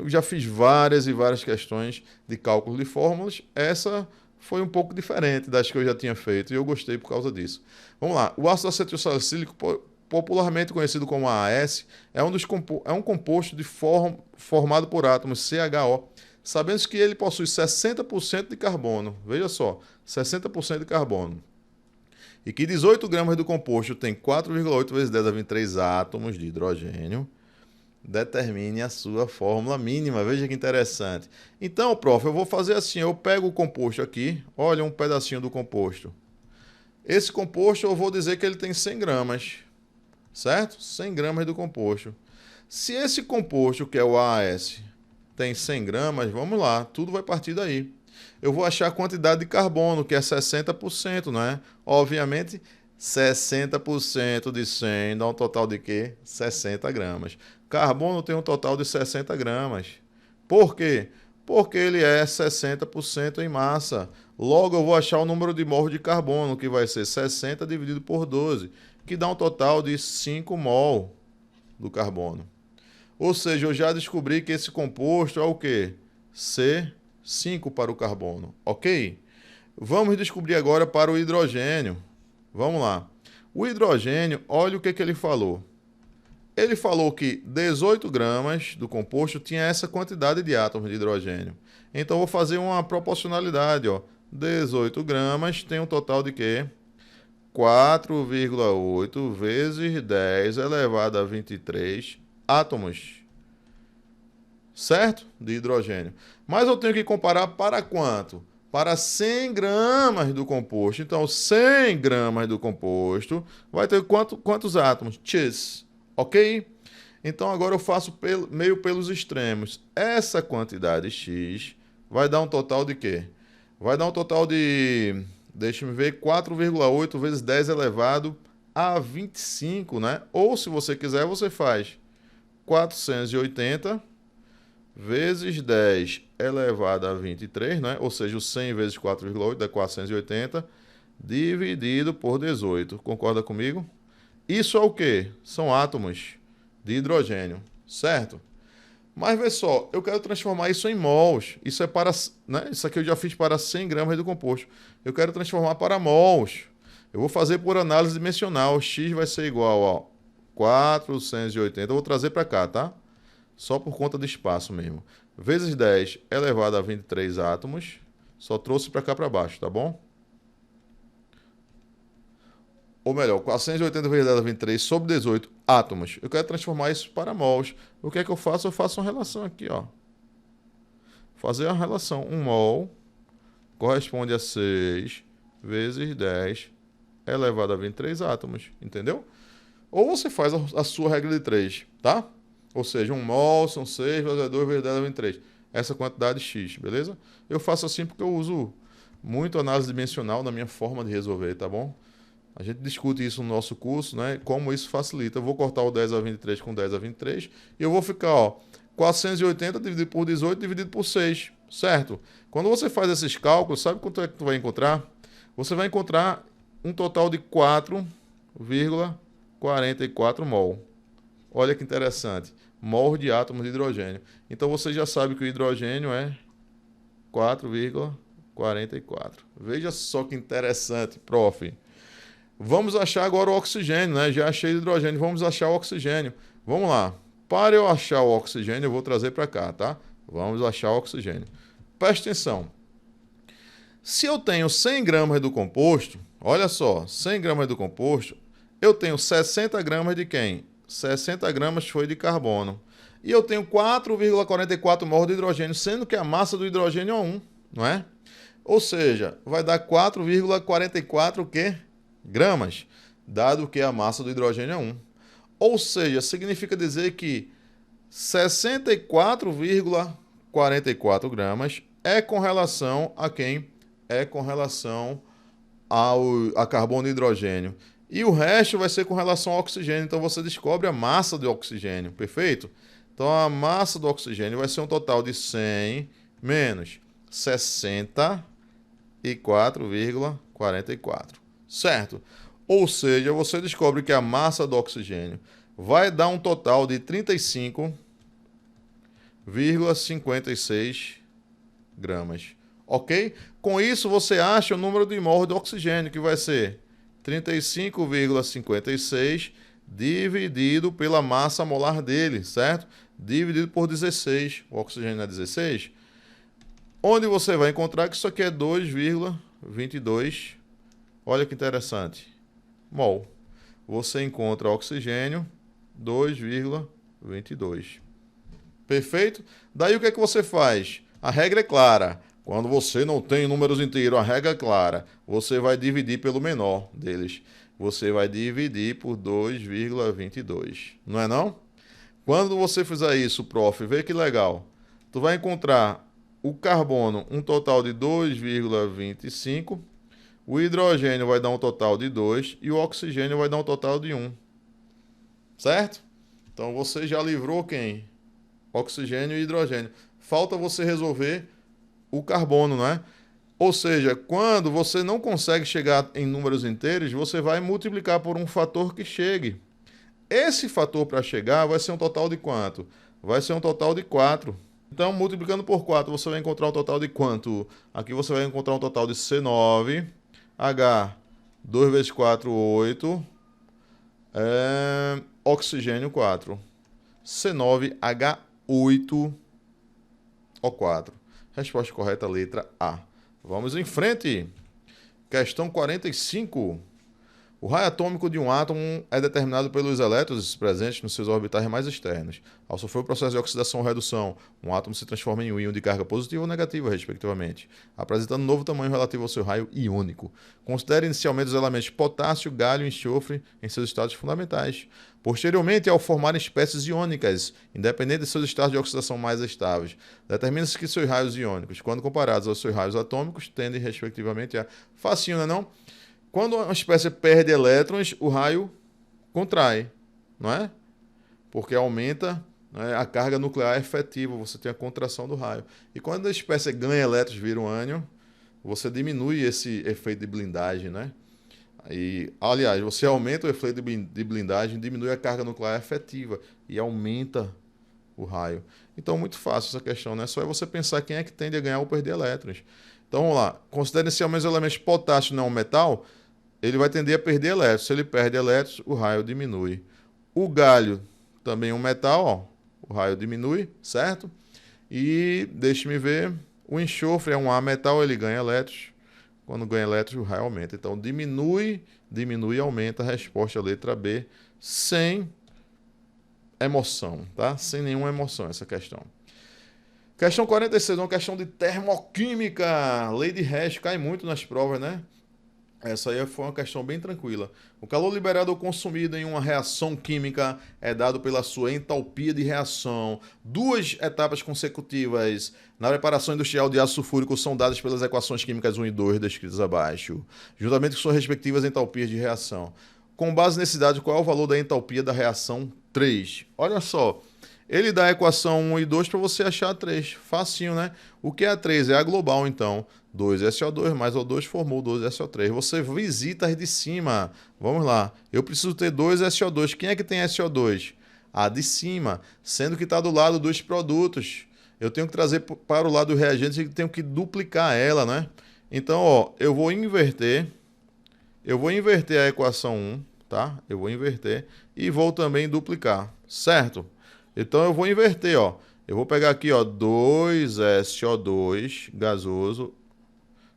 Já fiz várias e várias questões de cálculo de fórmulas. Essa foi um pouco diferente das que eu já tinha feito e eu gostei por causa disso. Vamos lá. O ácido acetilsalicílico, popularmente conhecido como AAS, é um composto formado por átomos CHO. Sabemos que ele possui 60% de carbono. Veja só, 60% de carbono. E que 18 gramas do composto tem 4,8 vezes 10 a 23 átomos de hidrogênio. Determine a sua fórmula mínima. Veja que interessante. Então, prof, eu vou fazer assim. Eu pego o composto aqui. Olha um pedacinho do composto. Esse composto eu vou dizer que ele tem 100 gramas. Certo? 100 gramas do composto. Se esse composto, que é o AAS, tem 100 gramas, vamos lá. Tudo vai partir daí. Eu vou achar a quantidade de carbono, que é 60%, não é? Obviamente, 60% de 100 dá um total de quê? 60 gramas. Carbono tem um total de 60 gramas. Por quê? Porque ele é 60% em massa. Logo, eu vou achar o número de mol de carbono, que vai ser 60 dividido por 12, que dá um total de 5 mol do carbono. Ou seja, eu já descobri que esse composto é o quê? C5 para o carbono, ok? Vamos descobrir agora para o hidrogênio. Vamos lá. O hidrogênio, olha o que ele falou. Ele falou que 18 gramas do composto tinha essa quantidade de átomos de hidrogênio. Então, eu vou fazer uma proporcionalidade. 18 gramas tem um total de quê? 4,8 vezes 10 elevado a 23 átomos. Certo? De hidrogênio. Mas eu tenho que comparar para quanto? Para 100 gramas do composto. Então, 100 gramas do composto vai ter quantos átomos? X. Ok? Então, agora eu faço meio pelos extremos. Essa quantidade X vai dar um total de quê? Vai dar um total de, deixa-me ver, 4,8 vezes 10 elevado a 25, né? Ou, se você quiser, você faz 480 vezes 10 elevado a 23, né? Ou seja, o 100 vezes 4,8 dá 480, dividido por 18. Concorda comigo? Isso é o quê? São átomos de hidrogênio, certo? Mas vê só, eu quero transformar isso em mols. Isso é para, né? Isso aqui eu já fiz para 100 gramas do composto. Eu quero transformar para mols. Eu vou fazer por análise dimensional. X vai ser igual a 480. Eu vou trazer para cá, tá? Só por conta do espaço mesmo. Vezes 10 elevado a 23 átomos. Só trouxe para cá para baixo, tá bom? Ou melhor, 480 vezes 10 a 23 sobre 18 átomos. Eu quero transformar isso para mols. O que é que eu faço? Eu faço uma relação aqui, ó. Fazer uma relação. 1 mol corresponde a 6 vezes 10 elevado a 23 átomos. Entendeu? Ou você faz a sua regra de 3, tá? Ou seja, 1 mol são 6 vezes 2 vezes 10 a 23. Essa quantidade X, beleza? Eu faço assim porque eu uso muito análise dimensional na minha forma de resolver, tá bom? A gente discute isso no nosso curso, né? Como isso facilita. Eu vou cortar o 10 a 23 com 10 a 23 e eu vou ficar, ó, 480 dividido por 18 dividido por 6, certo? Quando você faz esses cálculos, sabe quanto é que tu vai encontrar? Você vai encontrar um total de 4,44 mol. Olha que interessante. Mol de átomos de hidrogênio. Então você já sabe que o hidrogênio é 4,44. Veja só que interessante, prof. Vamos achar agora o oxigênio, né? Já achei o hidrogênio, vamos achar o oxigênio. Vamos lá. Para eu achar o oxigênio, eu vou trazer para cá, tá? Vamos achar o oxigênio. Presta atenção. Se eu tenho 100 gramas do composto, olha só, 100 gramas do composto, eu tenho 60 gramas de quem? 60 gramas foi de carbono. E eu tenho 4,44 mol de hidrogênio, sendo que a massa do hidrogênio é 1, não é? Ou seja, vai dar 4,44 o quê? Gramas, dado que a massa do hidrogênio é 1. Ou seja, significa dizer que 64,44 gramas é com relação a quem? É com relação a carbono e hidrogênio. E o resto vai ser com relação ao oxigênio. Então você descobre a massa do oxigênio, perfeito? Então a massa do oxigênio vai ser um total de 100 menos 64,44. Certo? Ou seja, você descobre que a massa do oxigênio vai dar um total de 35,56 gramas. Ok? Com isso, você acha o número de mol do oxigênio, que vai ser 35,56 dividido pela massa molar dele, certo? Dividido por 16. O oxigênio é 16. Onde você vai encontrar que isso aqui é 2,22. Olha que interessante. Mol. Você encontra oxigênio 2,22. Perfeito? Daí o que é que você faz? A regra é clara. Quando você não tem números inteiros, a regra é clara. Você vai dividir pelo menor deles. Você vai dividir por 2,22. Não é não? Quando você fizer isso, prof, vê que legal. Tu vai encontrar o carbono um total de 2,25. O hidrogênio vai dar um total de 2 e o oxigênio vai dar um total de 1. Certo? Então você já livrou quem? Oxigênio e hidrogênio. Falta você resolver o carbono, não é? Ou seja, quando você não consegue chegar em números inteiros, você vai multiplicar por um fator que chegue. Esse fator para chegar vai ser um total de quanto? Vai ser um total de 4. Então, multiplicando por 4, você vai encontrar um total de quanto? Aqui você vai encontrar um total de C9, H, 2 vezes 4, 8, oxigênio 4. C9H8O4. Resposta correta, letra A. Vamos em frente. Questão 45. O raio atômico de um átomo é determinado pelos elétrons presentes nos seus orbitais mais externos. Ao sofrer o processo de oxidação ou redução, um átomo se transforma em um íon de carga positiva ou negativa, respectivamente, apresentando um novo tamanho relativo ao seu raio iônico. Considere inicialmente os elementos potássio, galho e enxofre em seus estados fundamentais. Posteriormente, ao formarem espécies iônicas, independente de seus estados de oxidação mais estáveis, determina-se que seus raios iônicos, quando comparados aos seus raios atômicos, tendem, respectivamente, a... Facinho, não é não? Quando uma espécie perde elétrons, o raio contrai, não é? Porque aumenta, né, a carga nuclear efetiva, você tem a contração do raio. E quando a espécie ganha elétrons, vira um ânion, você diminui esse efeito de blindagem, né? E, aliás, você aumenta o efeito de blindagem, diminui a carga nuclear efetiva e aumenta o raio. Então, muito fácil essa questão, né? Só é você pensar quem é que tende a ganhar ou perder elétrons. Então, vamos lá. Considere inicialmente os elementos potássio não é um metal, ele vai tender a perder elétrons. Se ele perde elétrons, o raio diminui. O galho também é um metal, ó, o raio diminui, certo? E, deixe-me ver, o enxofre é um A-metal, ele ganha elétrons. Quando ganha elétrons, o raio aumenta. Então, diminui e aumenta. A resposta é a letra B, sem emoção, tá? Sem nenhuma emoção essa questão. Questão 46, uma questão de termoquímica. Lei de Hess cai muito nas provas, né? Essa aí foi uma questão bem tranquila. O calor liberado ou consumido em uma reação química é dado pela sua entalpia de reação. Duas etapas consecutivas na preparação industrial de ácido sulfúrico são dadas pelas equações químicas 1 e 2 descritas abaixo, juntamente com suas respectivas entalpias de reação. Com base nesse dado, qual é o valor da entalpia da reação 3? Olha só. Ele dá a equação 1 e 2 para você achar a 3. Facinho, né? O que é a 3? É a global, então. 2SO2 mais O2 formou 2SO3. Você visita as de cima. Vamos lá. Eu preciso ter 2SO2. Quem é que tem SO2? A de cima. Sendo que está do lado dos produtos. Eu tenho que trazer para o lado do reagente e tenho que duplicar ela, né? Então, ó, eu vou inverter. Eu vou inverter a equação 1, tá? Eu vou inverter e vou também duplicar, certo? Então eu vou inverter, ó. Eu vou pegar aqui, ó, 2SO2 gasoso,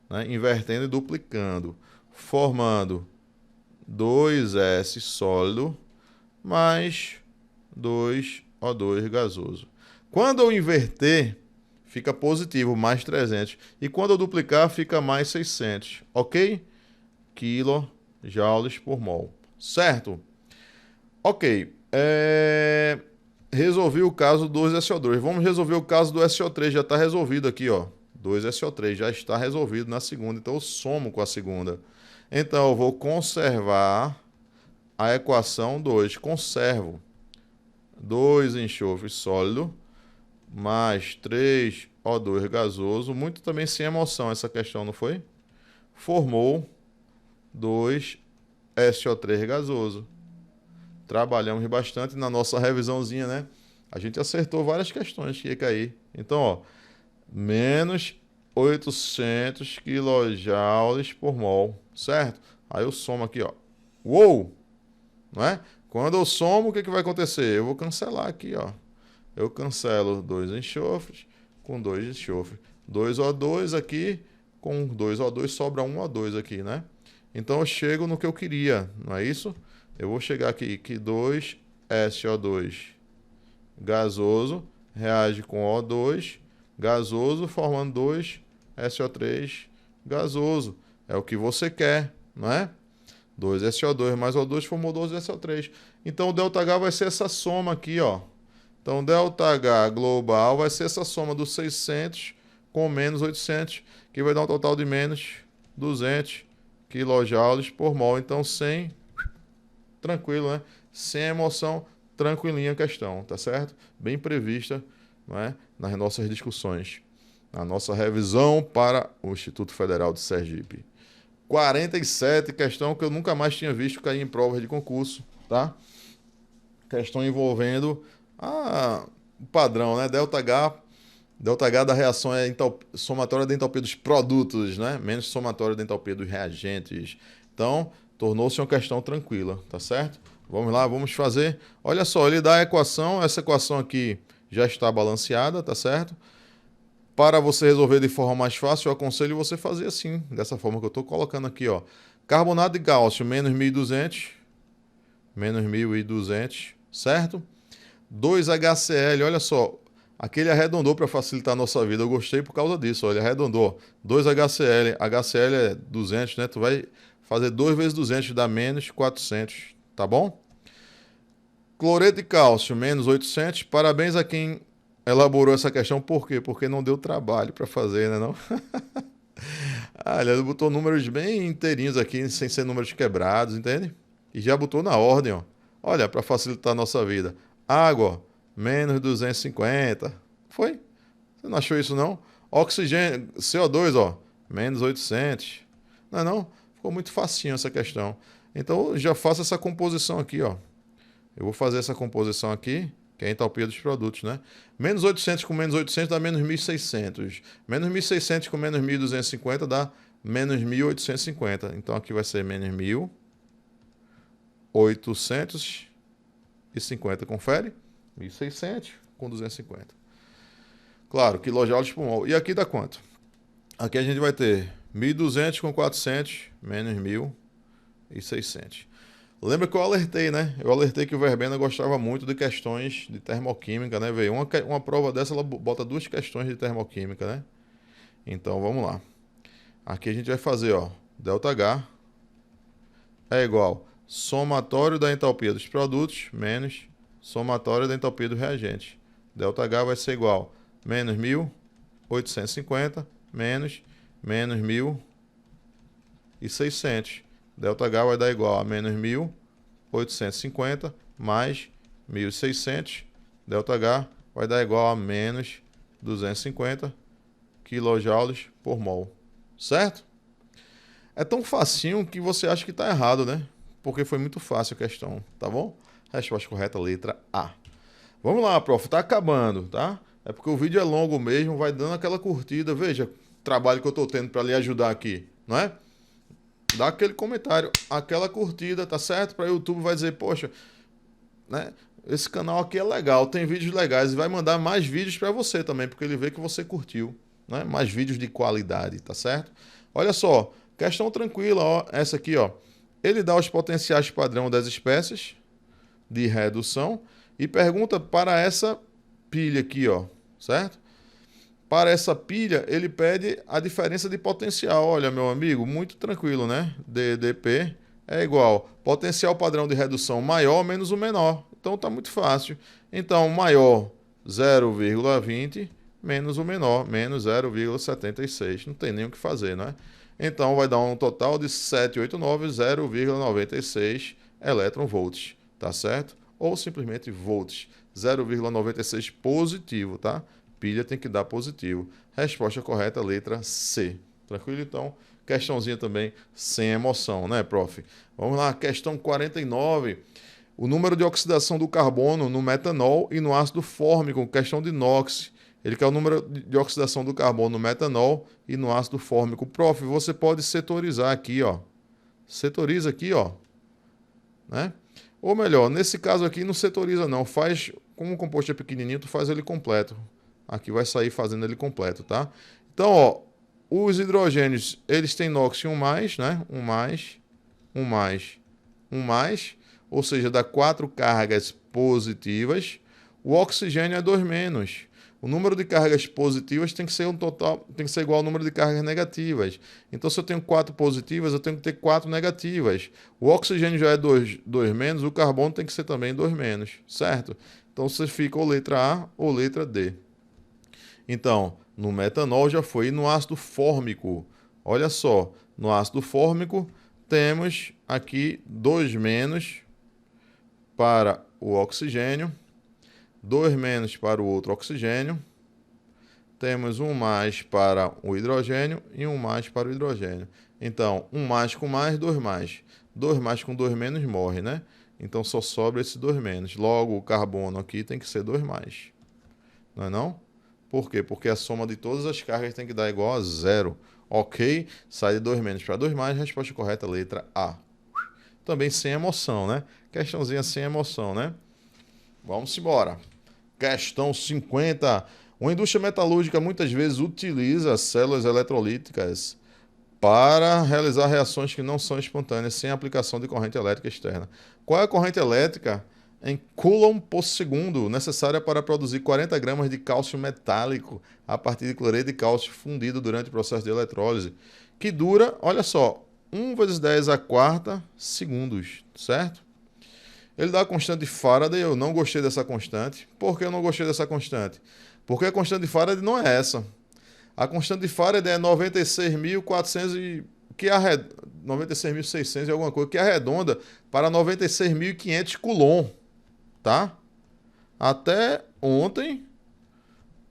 né, invertendo e duplicando, formando 2S sólido mais 2O2 gasoso. Quando eu inverter, fica positivo, mais 300. E quando eu duplicar, fica mais 600, ok? Kilojoules por mol, certo? Ok, resolvi o caso do 2SO2. Vamos resolver o caso do SO3. Já está resolvido aqui, ó. 2SO3 já está resolvido na segunda. Então eu somo com a segunda. Então eu vou conservar a equação 2. Conservo 2 enxofre sólido mais 3O2 gasoso. Muito também sem emoção essa questão, não foi? Formou 2 SO3 gasoso. Trabalhamos bastante na nossa revisãozinha, né? A gente acertou várias questões que ia cair. Então, ó, menos 800 kJ por mol, certo? Aí eu somo aqui, ó. Uou! Não é? Quando eu somo, o que vai acontecer? Eu vou cancelar aqui, ó. Eu cancelo 2 enxofres com 2 enxofres. 2O2 aqui, com 2O2 sobra 1O2 aqui, né? Então eu chego no que eu queria, não é isso? Eu vou chegar aqui que 2SO2 gasoso reage com O2 gasoso, formando 2SO3 gasoso. É o que você quer, não é? 2SO2 mais O2 formou 2SO3. Então o ΔH vai ser essa soma aqui, ó. Então ΔH global vai ser essa soma dos 600 com menos 800, que vai dar um total de menos 200 kJ por mol. Então 100, tranquilo, né? Sem emoção, tranquilinha a questão, tá certo? Bem prevista, não é? Nas nossas discussões, na nossa revisão para o Instituto Federal de Sergipe. 47, questão que eu nunca mais tinha visto cair em provas de concurso, tá? Questão envolvendo o padrão, né? ΔH da reação é somatória da entalpia dos produtos, né? Menos somatória da entalpia dos reagentes. Então, tornou-se uma questão tranquila, tá certo? Vamos lá, vamos fazer. Olha só, ele dá a equação, essa equação aqui já está balanceada, tá certo? Para você resolver de forma mais fácil, eu aconselho você fazer assim, dessa forma que eu estou colocando aqui, ó. Carbonato de cálcio, menos 1.200, certo? 2HCl, olha só, aquele arredondou para facilitar a nossa vida, eu gostei por causa disso, olha, arredondou. 2HCl, HCl é 200, né? Tu vai fazer 2 vezes 200, dá menos 400, tá bom? Cloreto de cálcio, menos 800, parabéns a quem elaborou essa questão, por quê? Porque não deu trabalho para fazer, né não? Ele botou números bem inteirinhos aqui, sem ser números quebrados, entende? E já botou na ordem, ó. Olha, para facilitar a nossa vida. Água, menos 250. Foi? Você não achou isso, não? Oxigênio, CO2, ó, menos 800. Não é não? Ficou muito facinho essa questão. Então, eu já faço essa composição aqui, ó. Eu vou fazer essa composição aqui, que é a entalpia dos produtos, né? Menos 800 com menos 800 dá menos 1.600. Menos 1.600 com menos 1.250 dá menos 1.850. Então, aqui vai ser menos 1.850. Confere? 1.600 com 250. Claro, quilojoules por mol. E aqui dá quanto? Aqui a gente vai ter 1.200 com 400 menos 1.600. Lembra que eu alertei, né? Eu alertei que o Verbena gostava muito de questões de termoquímica, né? Veio uma prova dessa, ela bota 2 questões de termoquímica, né? Então, vamos lá. Aqui a gente vai fazer, ó, ΔH é igual somatório da entalpia dos produtos menos somatório da entalpia do reagente. ΔH vai ser igual menos 1.850 menos 1.600. ΔH vai dar igual a menos 1.850 mais 1.600. ΔH vai dar igual a menos 250 kJ por mol. Certo? É tão facinho que você acha que está errado, né? Porque foi muito fácil a questão, tá bom? Resposta correta, letra A. Vamos lá, prof. Tá acabando, tá? É porque o vídeo é longo mesmo, vai dando aquela curtida. Veja o trabalho que eu estou tendo para lhe ajudar aqui, não é? Dá aquele comentário, aquela curtida, tá certo? Para o YouTube vai dizer, poxa, né? Esse canal aqui é legal, tem vídeos legais e vai mandar mais vídeos para você também, porque ele vê que você curtiu, né? Mais vídeos de qualidade, tá certo? Olha só, questão tranquila, ó, essa aqui, ó. Ele dá os potenciais padrão das espécies de redução e pergunta para essa pilha aqui, ó, certo? Para essa pilha, ele pede a diferença de potencial. Olha, meu amigo, muito tranquilo, né? DDP é igual potencial padrão de redução maior menos o menor. Então, tá muito fácil. Então, maior 0,20 menos o menor, menos 0,76. Não tem nem o que fazer, né? Então, vai dar um total de 789,096 elétron-volts, tá certo? Ou simplesmente volts, 0,96 positivo, tá? Pilha tem que dar positivo. Resposta correta, letra C. Tranquilo? Então, questãozinha também sem emoção, né, prof? Vamos lá, questão 49. O número de oxidação do carbono no metanol e no ácido fórmico, questão de Knox. Ele quer o número de oxidação do carbono no metanol e no ácido fórmico. Prof, você pode setorizar aqui, ó. Setoriza aqui, ó. Né? Ou melhor, nesse caso aqui não setoriza não. Faz, como o composto é pequenininho, tu faz ele completo. Aqui vai sair fazendo ele completo, tá? Então, ó, os hidrogênios, eles têm NOx um mais, né? Um mais, um mais, um mais. Ou seja, dá 4 cargas positivas. O oxigênio é 2 menos. O número de cargas positivas tem que ser tem que ser igual ao número de cargas negativas. Então, se eu tenho 4 positivas, eu tenho que ter 4 negativas. O oxigênio já é 2 menos, o carbono tem que ser também 2 menos, certo? Então, você fica ou letra A ou letra D. Então, no metanol já foi. E no ácido fórmico, olha só, no ácido fórmico temos aqui 2 menos para o oxigênio, 2 menos para o outro oxigênio, temos um mais para o hidrogênio e um mais para o hidrogênio. Então, um mais com mais, 2 mais. 2 mais com 2 menos morre, né? Então, só sobra esse 2 menos. Logo, o carbono aqui tem que ser 2 mais. Não é não? Por quê? Porque a soma de todas as cargas tem que dar igual a 0. Ok? Sai de 2 menos para 2 mais, resposta correta, letra A. Também sem emoção, né? Questãozinha sem emoção, né? Vamos embora. Questão 50. Uma indústria metalúrgica muitas vezes utiliza células eletrolíticas para realizar reações que não são espontâneas sem aplicação de corrente elétrica externa. Qual é a corrente elétrica em Coulomb por segundo necessária para produzir 40 gramas de cálcio metálico a partir de cloreto de cálcio fundido durante o processo de eletrólise, que dura, olha só, 1 vezes 10 a quarta segundos, certo? Ele dá a constante de Faraday, eu não gostei dessa constante. Por que eu não gostei dessa constante? Porque a constante de Faraday não é essa. A constante de Faraday é 96.400 e... 96.600 e alguma coisa, que arredonda para 96.500 Coulomb, tá? Até ontem,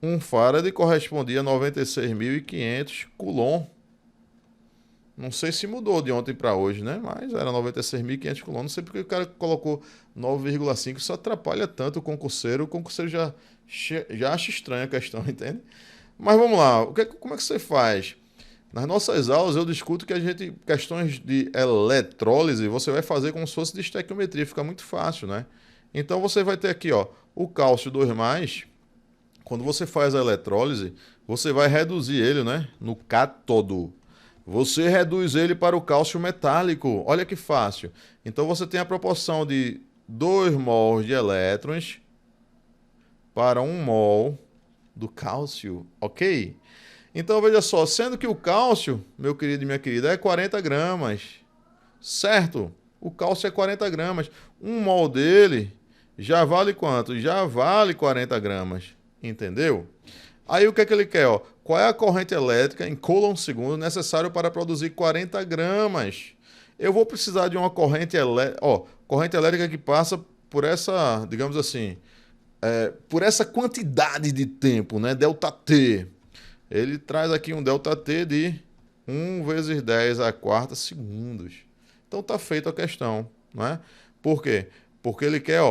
um Faraday correspondia a 96.500 Coulomb. Não sei se mudou de ontem para hoje, né? Mas era 96.500 Coulomb. Não sei porque o cara colocou 9,5. Isso atrapalha tanto o concurseiro. O concurseiro já acha estranha a questão, entende? Mas vamos lá. Como é que você faz? Nas nossas aulas eu discuto que questões de eletrólise, você vai fazer como se fosse de estequiometria. Fica muito fácil, né? Então você vai ter aqui, ó, o cálcio 2+. Quando você faz a eletrólise, você vai reduzir ele, né? No cátodo. Você reduz ele para o cálcio metálico. Olha que fácil. Então você tem a proporção de 2 mols de elétrons para 1 mol do cálcio, ok? Então veja só, sendo que o cálcio, meu querido e minha querida, é 40 gramas, certo? O cálcio é 40 gramas. 1 mol dele já vale quanto? Já vale 40 gramas, entendeu? Aí o que é que ele quer? Ó? Qual é a corrente elétrica em Coulomb segundo necessário para produzir 40 gramas? Eu vou precisar de uma corrente elétrica, corrente elétrica que passa por essa, digamos assim, por essa quantidade de tempo, né? ΔT. Ele traz aqui um ΔT de 1 vezes 10 a quarta segundos. Então tá feita a questão, não é? Por quê? Porque ele quer,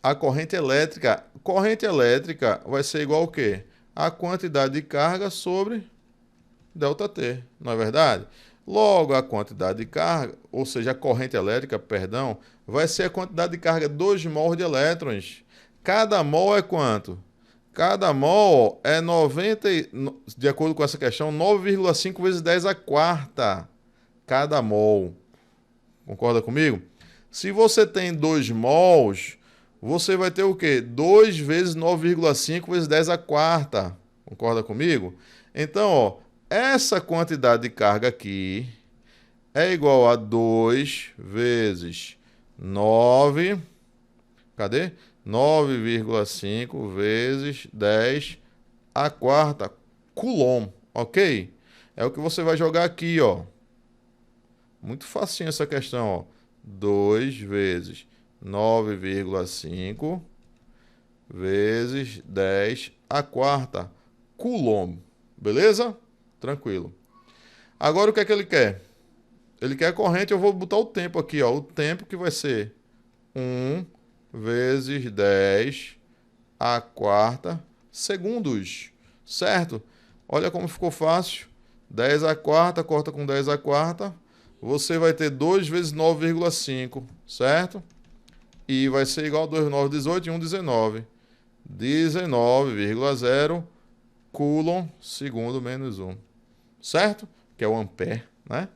a corrente elétrica. Corrente elétrica vai ser igual ao quê? A quantidade de carga sobre ΔT, não é verdade? Logo, a quantidade de carga, ou seja, a corrente elétrica, perdão, vai ser a quantidade de carga 2 mols de elétrons. Cada mol é quanto? Cada mol é 90, de acordo com essa questão, 9,5 vezes 10 a quarta. Cada mol. Concorda comigo? Se você tem 2 mols, você vai ter o quê? 2 vezes 9,5 vezes 10 a quarta. Concorda comigo? Então, essa quantidade de carga aqui é igual a 2 vezes 9. Cadê? 9,5 vezes 10 a quarta Coulomb, ok? É o que você vai jogar aqui, ó. Muito facinho essa questão, ó. 2 vezes 9,5 vezes 10 a quarta Coulomb. Beleza? Tranquilo. Agora o que é que ele quer? Ele quer a corrente, eu vou botar o tempo aqui, ó. O tempo que vai ser 1 vezes 10 a quarta segundos, certo? Olha como ficou fácil. 10 a quarta, corta com 10 a quarta. Você vai ter 2 vezes 9,5, certo? E vai ser igual a 2, 9, 18 e 1, 19. 19,0 coulomb segundo menos 1, certo? Que é o ampere, né?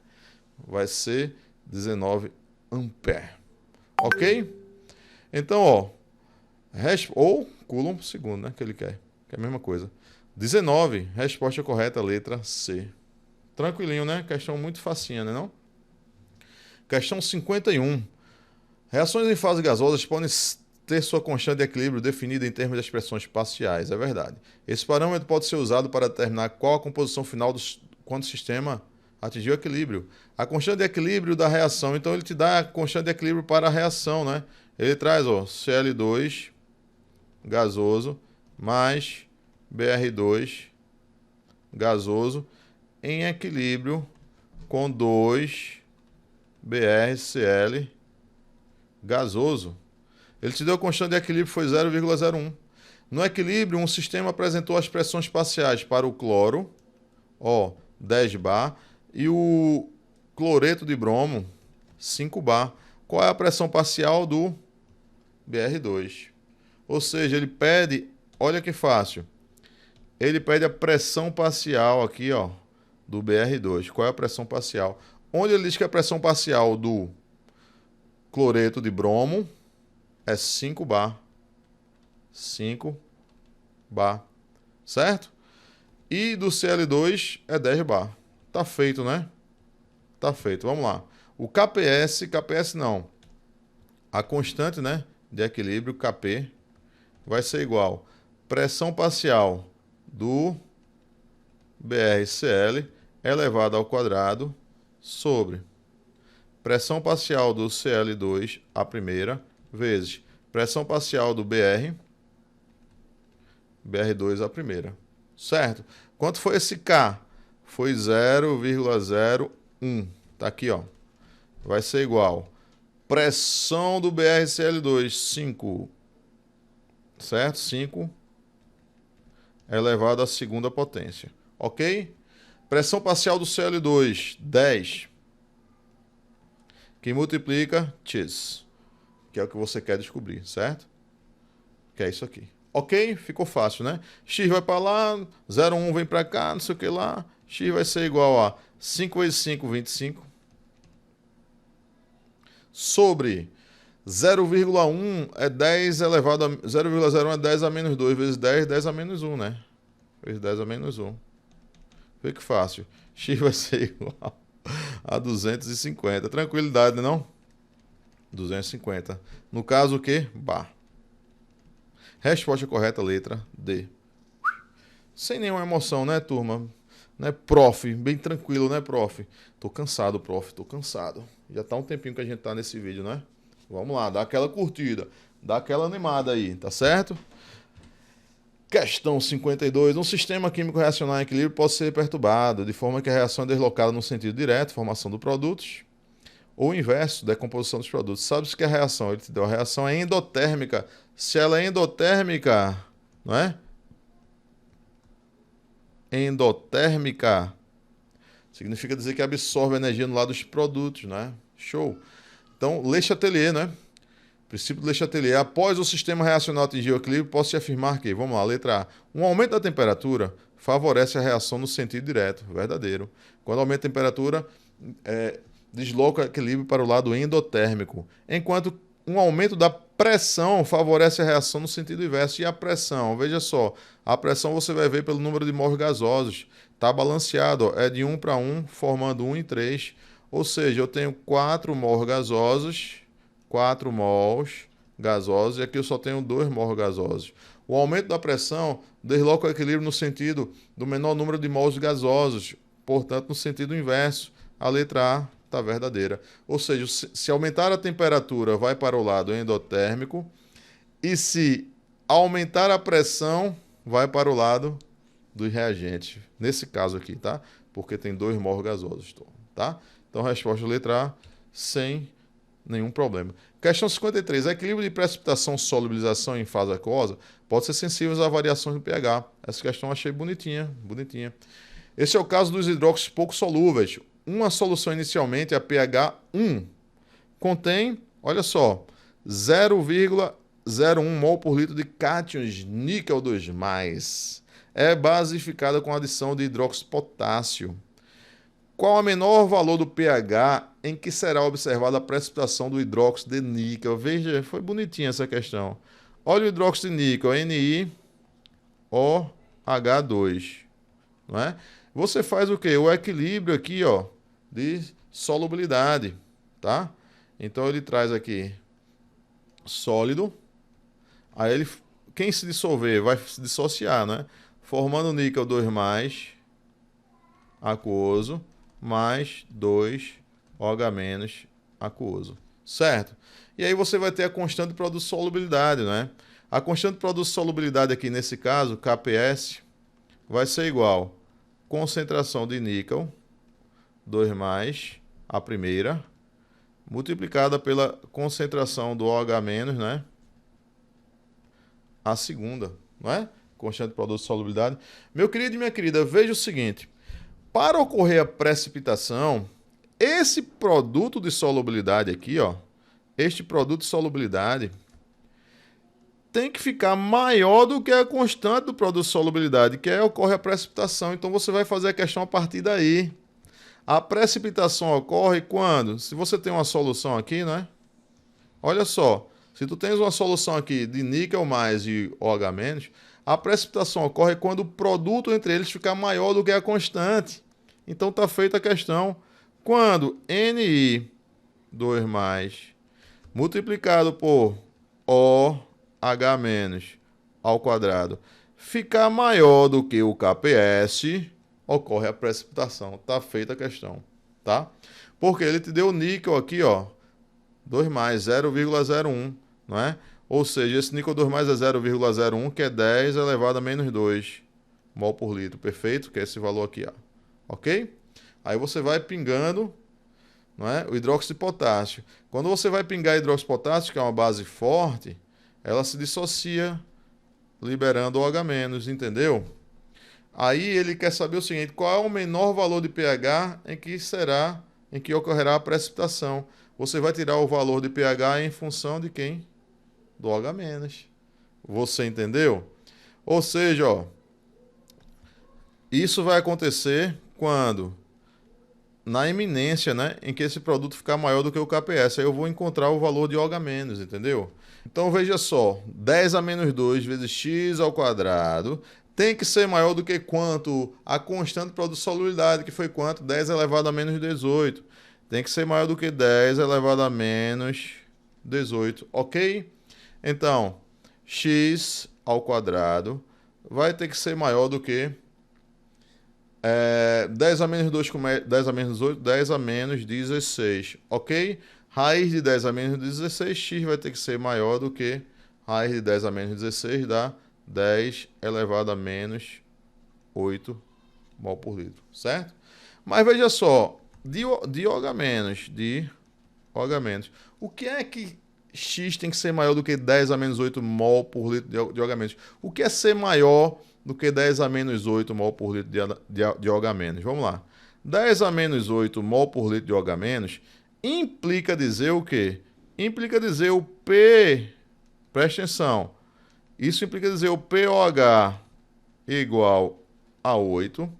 Vai ser 19 ampere, ok? Então, ó, ou coulomb segundo, né? Que ele quer, que é a mesma coisa. 19, resposta correta, letra C. Tranquilinho, né? Questão muito facinha, né não? Questão 51. Reações em fase gasosas podem ter sua constante de equilíbrio definida em termos de expressões parciais, é verdade. Esse parâmetro pode ser usado para determinar qual a composição final quando o sistema atingiu o equilíbrio. A constante de equilíbrio da reação, então ele te dá a constante de equilíbrio para a reação, né? Ele traz, ó, Cl2 gasoso mais Br2 gasoso em equilíbrio com 2 BrCl gasoso. Ele te deu a constante de equilíbrio, foi 0,01. No equilíbrio, um sistema apresentou as pressões parciais para o cloro, ó, 10 bar, e o cloreto de bromo, 5 bar. Qual é a pressão parcial do Br2? Ou seja, ele pede, olha que fácil, ele pede a pressão parcial aqui, ó, do Br2. Qual é a pressão parcial? Onde ele diz que a pressão parcial do cloreto de bromo é 5 bar. 5 bar. Certo? E do Cl2 é 10 bar. Tá feito, né? Tá feito. Vamos lá. O KPS não. A constante, né, de equilíbrio, Kp, vai ser igual pressão parcial do BrCl elevado ao quadrado sobre pressão parcial do Cl2, a primeira, vezes pressão parcial do Br2, a primeira. Certo? Quanto foi esse K? Foi 0,01. Tá aqui, ó. Vai ser igual pressão do BrCl2, 5. Certo? 5 elevado à segunda potência. Ok? Pressão parcial do Cl2, 10. Que multiplica X, que é o que você quer descobrir, certo? Que é isso aqui. Ok? Ficou fácil, né? X vai para lá, 0,1 vem para cá, não sei o que lá. X vai ser igual a 5 vezes 5, 25. Sobre 0,1 é 10 elevado a 0,01 é 10 a menos 2 vezes 10, 10 a menos 1, né? Vezes 10 a menos 1. Fica fácil. X vai ser igual a 250. Tranquilidade, não? 250. No caso, o quê? Bar. Resposta correta, letra D. Sem nenhuma emoção, né, turma? Né, prof? Bem tranquilo, né, prof? Tô cansado, prof. Tô cansado. Já tá um tempinho que a gente tá nesse vídeo, né? Vamos lá, dá aquela curtida. Dá aquela animada aí, tá certo? Questão 52. Um sistema químico reacional em equilíbrio pode ser perturbado, de forma que a reação é deslocada no sentido direto, formação de produtos, ou o inverso, decomposição dos produtos. Sabe-se que a reação, ele te deu a reação é endotérmica. Se ela é endotérmica, não é? Endotérmica significa dizer que absorve energia no lado dos produtos, né? Show. Então, Le Chatelier, né? Princípio de Le Chatelier. Após o sistema reacional atingir o equilíbrio, posso afirmar que, vamos lá, letra A. Um aumento da temperatura favorece a reação no sentido direto. Verdadeiro. Quando aumenta a temperatura, desloca o equilíbrio para o lado endotérmico. Enquanto um aumento da pressão favorece a reação no sentido inverso. E a pressão? Veja só. A pressão você vai ver pelo número de mols gasosos. Está balanceado. Ó, é de 1 para 1, formando 1 e 3. Ou seja, eu tenho 4 mols gasosos. 4 mols gasosos, e aqui eu só tenho 2 mols gasosos. O aumento da pressão desloca o equilíbrio no sentido do menor número de mols gasosos, portanto, no sentido inverso. A letra A está verdadeira. Ou seja, se aumentar a temperatura, vai para o lado endotérmico, e se aumentar a pressão, vai para o lado dos reagentes. Nesse caso aqui, tá? Porque tem 2 mols gasosos, tá? Então, resposta letra A, sem nenhum problema. Questão 53. Equilíbrio de precipitação, solubilização em fase aquosa pode ser sensível a variações do pH. Essa questão eu achei bonitinha, bonitinha. Esse é o caso dos hidróxidos pouco solúveis. Uma solução inicialmente a pH 1 contém, olha só, 0,01 mol por litro de cátions níquel 2+. É basificada com adição de hidróxido de potássio. Qual o menor valor do pH em que será observada a precipitação do hidróxido de níquel? Veja, foi bonitinha essa questão. Olha o hidróxido de níquel, NiOH2, não é? Você faz o quê? O equilíbrio aqui, ó, de solubilidade, tá? Então ele traz aqui sólido, aí ele, quem se dissolver vai se dissociar, né? Formando níquel 2+, aquoso, mais 2OH- aquoso, certo? E aí você vai ter a constante de produto de solubilidade, né? A constante de produto de solubilidade aqui, nesse caso, KPS, vai ser igual concentração de níquel 2+, a primeira, multiplicada pela concentração do OH-, né? A segunda, não é? Constante de produto de solubilidade. Meu querido e minha querida, veja o seguinte. Para ocorrer a precipitação, esse produto de solubilidade aqui, ó, este produto de solubilidade tem que ficar maior do que a constante do produto de solubilidade, que ocorre a precipitação. Então você vai fazer a questão a partir daí. A precipitação ocorre quando? Se você tem uma solução aqui, né? Olha só, se tu tens uma solução aqui de níquel mais e OH-, a precipitação ocorre quando o produto entre eles ficar maior do que a constante. Então está feita a questão. Quando Ni2+ multiplicado por OH- ao quadrado ficar maior do que o KPS, ocorre a precipitação. Está feita a questão, tá? Porque ele te deu o níquel aqui, ó, 2+, 0,01, não é? Ou seja, esse níquel 2+ é 0,01, que é 10 elevado a menos 2 mol por litro, perfeito? Que é esse valor aqui, ó. Ok? Aí você vai pingando, não é? O hidróxido de potássio. Quando você vai pingar hidróxido de potássio, que é uma base forte, ela se dissocia, liberando OH-, entendeu? Aí ele quer saber o seguinte, qual é o menor valor de pH em que ocorrerá a precipitação? Você vai tirar o valor de pH em função de quem? Do OH-. Você entendeu? Ou seja, ó, isso vai acontecer quando? Na iminência, né, em que esse produto ficar maior do que o KPS. Aí eu vou encontrar o valor de OH-, entendeu? Então veja só, 10 a menos 2 vezes x ao quadrado tem que ser maior do que quanto? A constante de produto de solubilidade, que foi quanto? 10 elevado a menos 18. Tem que ser maior do que 10 elevado a menos 18, ok? Então, x ao quadrado vai ter que ser maior do que 10 a menos 2, 10 a menos 18, 10 a menos 16, ok? Raiz de 10 a menos 16, x vai ter que ser maior do que raiz de 10 a menos 16, dá 10 elevado a menos 8 mol por litro, certo? Mas veja só, de OH-, o que é que x tem que ser maior do que 10 a menos 8 mol por litro de OH-? O que é ser maior do que 10 a menos 8 mol por litro de OH-? Vamos lá. 10 a menos 8 mol por litro de OH- implica dizer o quê? Implica dizer o P, presta atenção, isso implica dizer o pOH igual a 8.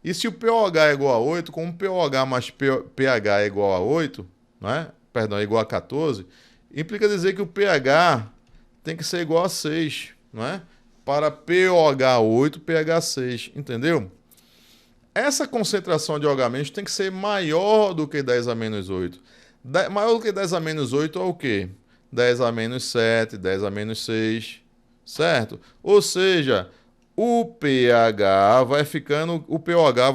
E se o pOH é igual a 8, como pOH mais pH é igual a 8, não é? Perdão, é igual a 14, implica dizer que o pH tem que ser igual a 6, não é? Para pOH 8, pH 6, entendeu? Essa concentração de OH- tem que ser maior do que 10 a menos 8. Maior do que 10 a menos 8 é o quê? 10 a menos 7, 10 a menos 6, certo? Ou seja, o pH vai ficando, o pOH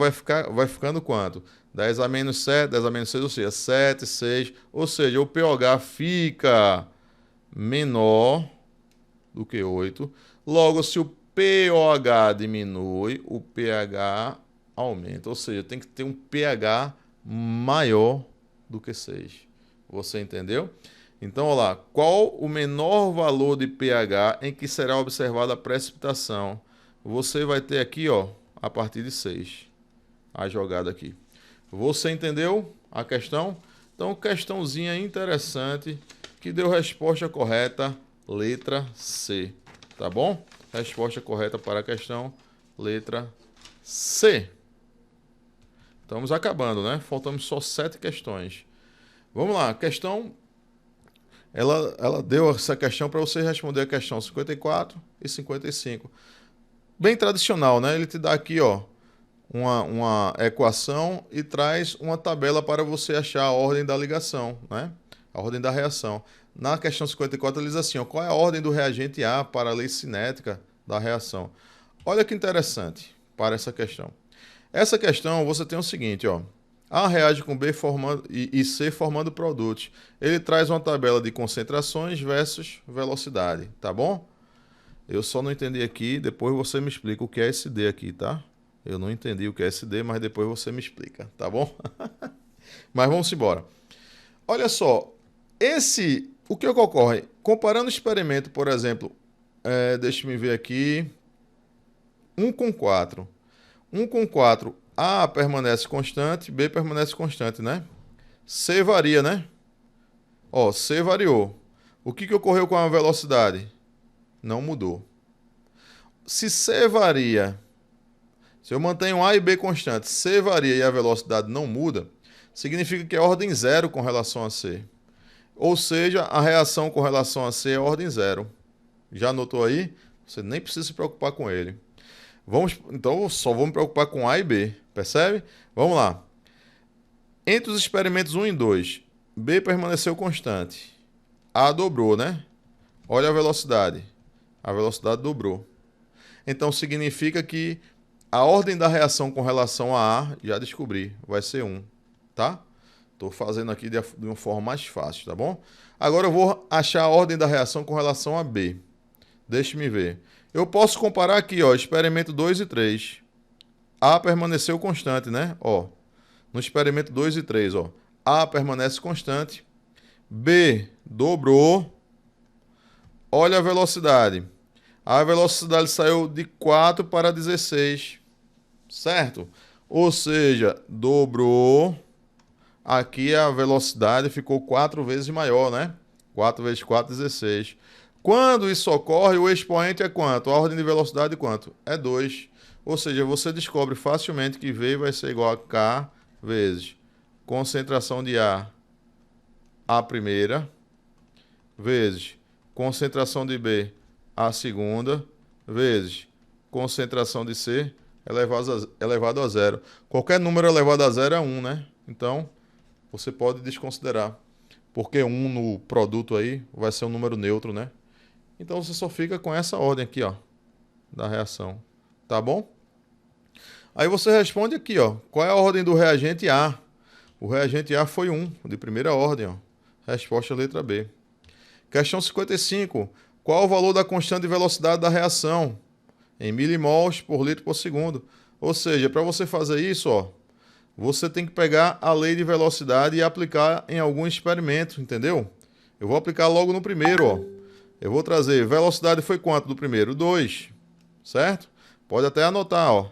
vai ficando quanto? 10 a menos 7, 10 a menos 6, ou seja, 7, 6, ou seja, o pOH fica menor do que 8. Logo, se o pOH diminui, o pH aumenta. Ou seja, tem que ter um pH maior do que 6. Você entendeu? Então, olha lá. Qual o menor valor de pH em que será observada a precipitação? Você vai ter aqui, ó, a partir de 6. A jogada aqui. Você entendeu a questão? Então, questãozinha interessante que deu resposta correta, letra C. Tá bom? Resposta correta para a questão, letra C. Estamos acabando, né? Faltamos só 7 questões. Vamos lá, questão... Ela deu essa questão para você responder a questão 54 e 55. Bem tradicional, né? Ele te dá aqui, ó, uma equação e traz uma tabela para você achar a ordem da ligação, né? A ordem da reação. Na questão 54 ele diz assim, ó, qual é a ordem do reagente A para a lei cinética da reação? Olha que interessante para essa questão. Essa questão você tem o seguinte, ó. A reage com B formando, e C formando produtos. Ele traz uma tabela de concentrações versus velocidade, tá bom? Eu só não entendi aqui, depois você me explica o que é esse D aqui, tá? Eu não entendi o que é esse D, mas depois você me explica, tá bom? Mas vamos embora. Olha só, o que ocorre? Comparando o experimento, por exemplo, deixa eu ver aqui, 1 com 4. 1 com 4, A permanece constante, B permanece constante, né? C varia, né? Ó, C variou. O que ocorreu com a velocidade? Não mudou. Se C varia, se eu mantenho A e B constantes, C varia e a velocidade não muda, significa que é ordem 0 com relação a C. Ou seja, a reação com relação a C é ordem 0. Já anotou aí? Você nem precisa se preocupar com ele. Então, só vou me preocupar com A e B, percebe? Vamos lá. Entre os experimentos 1 e 2, B permaneceu constante. A dobrou, né? Olha a velocidade. A velocidade dobrou. Então, significa que a ordem da reação com relação a A, já descobri, vai ser 1, tá? Estou fazendo aqui de uma forma mais fácil, tá bom? Agora eu vou achar a ordem da reação com relação a B. Deixe-me ver. Eu posso comparar aqui, ó, experimento 2 e 3. A permaneceu constante, né? Ó, no experimento 2 e 3, ó, A permanece constante. B dobrou. Olha a velocidade. A velocidade saiu de 4 para 16, certo? Ou seja, dobrou. Aqui a velocidade ficou 4 vezes maior, né? 4 vezes 4, 16. Quando isso ocorre, o expoente é quanto? A ordem de velocidade é quanto? É 2. Ou seja, você descobre facilmente que V vai ser igual a K vezes concentração de A primeira, vezes concentração de B, A segunda, vezes concentração de C elevado a 0. Qualquer número elevado a 0 é 1, né? Então, você pode desconsiderar. Porque 1 no produto aí vai ser um número neutro, né? Então, você só fica com essa ordem aqui, ó, da reação. Tá bom? Aí você responde aqui, ó. Qual é a ordem do reagente A? O reagente A foi 1, de primeira ordem, ó. Resposta letra B. Questão 55. Qual o valor da constante de velocidade da reação? Em milimols por litro por segundo. Ou seja, para você fazer isso, ó, você tem que pegar a lei de velocidade e aplicar em algum experimento, entendeu? Eu vou aplicar logo no primeiro, ó. Eu vou trazer, velocidade foi quanto do primeiro? 2, certo? Pode até anotar, ó.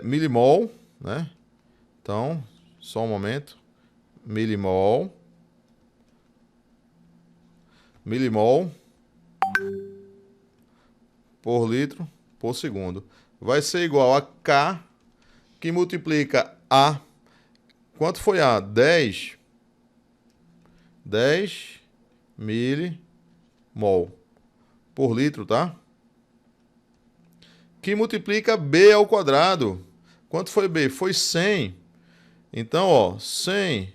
Milimol, né? Então, só um momento. Milimol por litro por segundo. Vai ser igual a K, que multiplica A. Quanto foi A? 10 milimol por litro, tá? Que multiplica B ao quadrado. Quanto foi B? Foi 100. Então, ó, 100,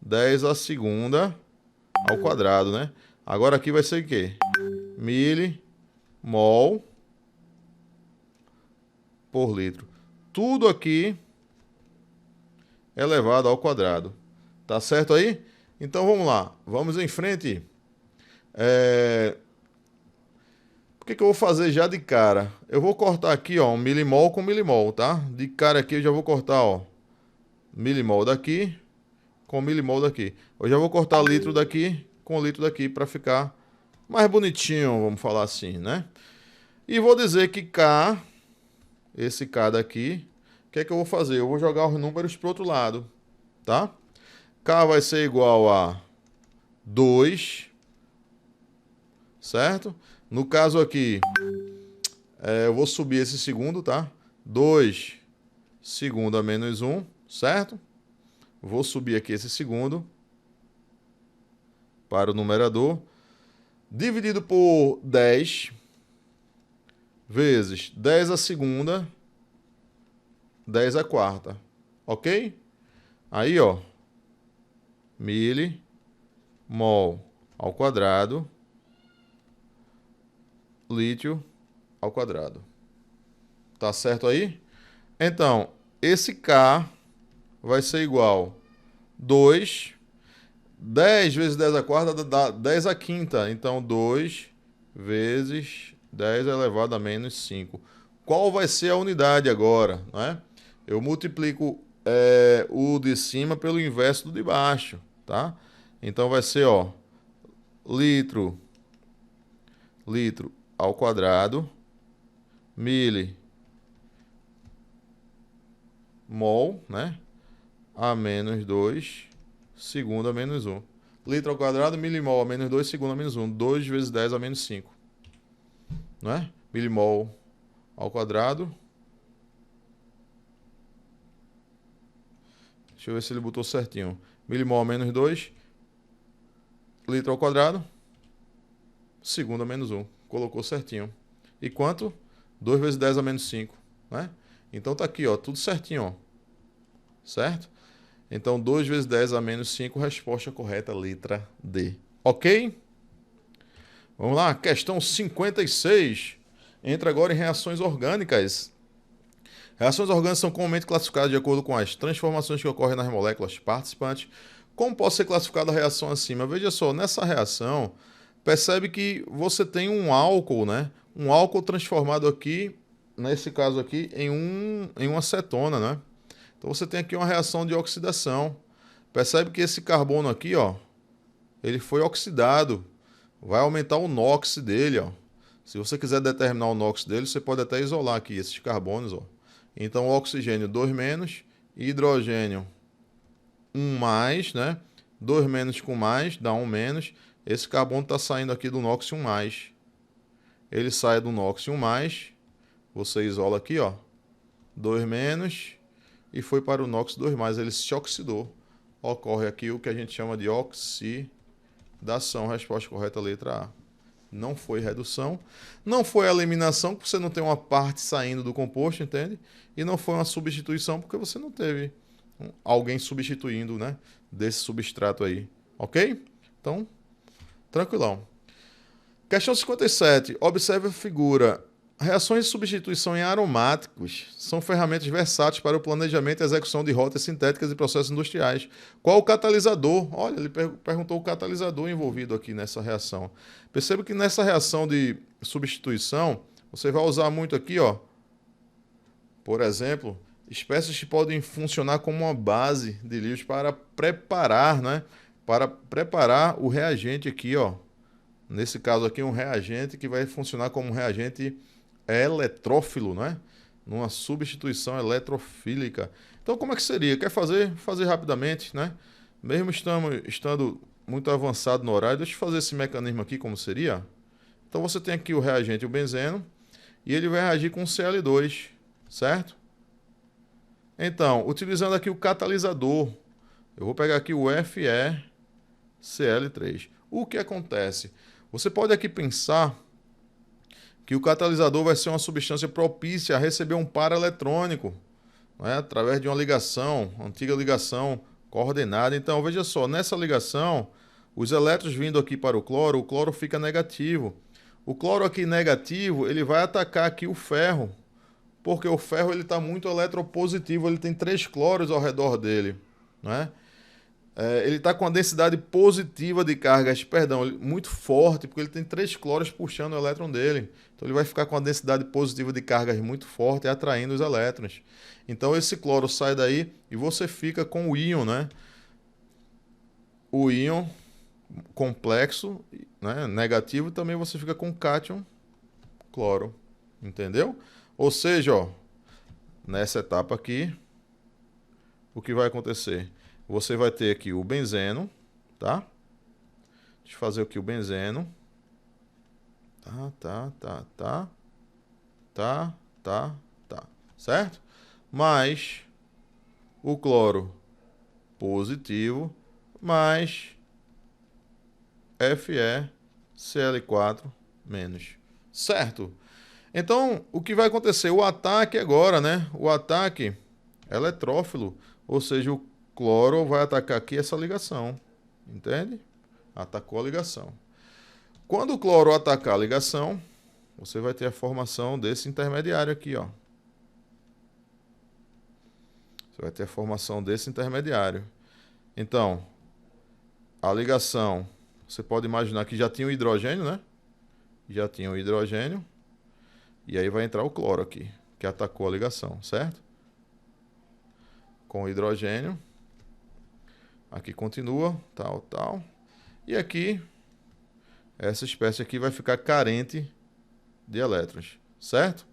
10 à segunda ao quadrado, né? Agora aqui vai ser o quê? Milimol por litro. Tudo aqui elevado ao quadrado. Tá certo aí? Então vamos lá. Vamos em frente. Por que eu vou fazer já de cara? Eu vou cortar aqui, ó, um milimol com milimol, tá? De cara aqui eu já vou cortar, ó, milimol daqui com milimol daqui. Eu já vou cortar litro daqui com litro daqui para ficar mais bonitinho, vamos falar assim, né? E vou dizer que K, esse K daqui, o que é que eu vou fazer? Eu vou jogar os números pro outro lado, tá? K vai ser igual a 2, certo? No caso aqui, eu vou subir esse segundo, tá? 2 segundo a menos 1, certo? Vou subir aqui esse segundo para o numerador. Dividido por 10 vezes 10 a segunda, 10 a quarta. Ok? Aí, ó. Milimol ao quadrado. Lítio ao quadrado. Tá certo aí? Então, esse K vai ser igual 2. 10 vezes 10 a quarta dá 10 a quinta. Então, 2 vezes 10 elevado a menos 5. Qual vai ser a unidade agora? Né? Eu multiplico o de cima pelo inverso do de baixo. Tá? Então, vai ser, ó, litro ao quadrado, milimol, né? A menos 2, segundo a menos 1. Litro ao quadrado, milimol a menos 2, segundo a menos 1. 2 vezes 10 a menos 5. Não é? Milimol ao quadrado. Deixa eu ver se ele botou certinho. Milimol a menos 2. Litro ao quadrado. Segundo a menos 1. Colocou certinho. E quanto? 2 vezes 10 a menos 5. Né? Então tá aqui, ó, tudo certinho, ó. Certo? Então 2 vezes 10 a menos 5, resposta correta, letra D. Ok? Vamos lá, questão 56. Entra agora em reações orgânicas. Reações orgânicas são comumente classificadas de acordo com as transformações que ocorrem nas moléculas participantes. Como pode ser classificada a reação acima? Veja só, nessa reação, percebe que você tem um álcool, né? Um álcool transformado aqui, nesse caso aqui, em uma acetona, né? Então você tem aqui uma reação de oxidação. Percebe que esse carbono aqui, ó, ele foi oxidado. Vai aumentar o NOx dele, ó. Se você quiser determinar o NOx dele, você pode até isolar aqui esses carbonos, ó. Então oxigênio 2 menos, hidrogênio 1 mais, né? 2 menos com mais dá 1 menos. Esse carbono está saindo aqui do NOx 1 mais. Ele sai do NOx 1 mais. Você isola aqui, ó. 2 menos. E foi para o NOx 2 mais. Ele se oxidou. Ocorre aqui o que a gente chama de oxidação. Resposta correta, letra A. Não foi redução. Não foi eliminação, porque você não tem uma parte saindo do composto, entende? E não foi uma substituição, porque você não teve alguém substituindo, né? Desse substrato aí. Ok? Então, tranquilão. Questão 57. Observe a figura. Reações de substituição em aromáticos são ferramentas versáteis para o planejamento e execução de rotas sintéticas e processos industriais. Qual o catalisador? Olha, ele perguntou o catalisador envolvido aqui nessa reação. Perceba que nessa reação de substituição, você vai usar muito aqui, ó, por exemplo, espécies que podem funcionar como uma base de líquidos para preparar, né? Para preparar o reagente aqui, ó. Nesse caso aqui, um reagente que vai funcionar como um reagente eletrófilo, né? Numa substituição eletrofílica. Então, como é que seria? Quer fazer? Fazer rapidamente, né? Mesmo estando muito avançado no horário, deixa eu fazer esse mecanismo aqui, como seria. Então, você tem aqui o reagente, o benzeno, e ele vai reagir com Cl2, certo? Então, utilizando aqui o catalisador, eu vou pegar aqui o FeCl3. O que acontece? Você pode aqui pensar que o catalisador vai ser uma substância propícia a receber um par eletrônico, né, através de uma ligação, antiga ligação coordenada. Então, veja só, nessa ligação, os elétrons vindo aqui para o cloro fica negativo. O cloro aqui negativo, ele vai atacar aqui o ferro, porque o ferro está muito eletropositivo, ele tem 3 cloros ao redor dele, né? Ele está com a densidade positiva de cargas, perdão, muito forte, porque ele tem 3 cloros puxando o elétron dele. Então ele vai ficar com a densidade positiva de cargas muito forte, atraindo os elétrons. Então esse cloro sai daí e você fica com o íon, né? O íon complexo, né, negativo, e também você fica com o cátion cloro, entendeu? Ou seja, ó, nessa etapa aqui, o que vai acontecer? Você vai ter aqui o benzeno, tá? Deixa eu fazer aqui o benzeno. Tá. Certo? Mais o cloro positivo, mais FeCl4 menos. Certo? Então, o que vai acontecer? O ataque agora, né? O ataque eletrófilo, ou seja, o cloro vai atacar aqui essa ligação. Entende? Atacou a ligação. Quando o cloro atacar a ligação, você vai ter a formação desse intermediário aqui, ó. Você vai ter a formação desse intermediário. Então, a ligação, você pode imaginar que já tinha o hidrogênio, né? Já tinha o hidrogênio. E aí vai entrar o cloro aqui, que atacou a ligação, certo? Com o hidrogênio. Aqui continua, tal. E aqui, essa espécie aqui vai ficar carente de elétrons, certo?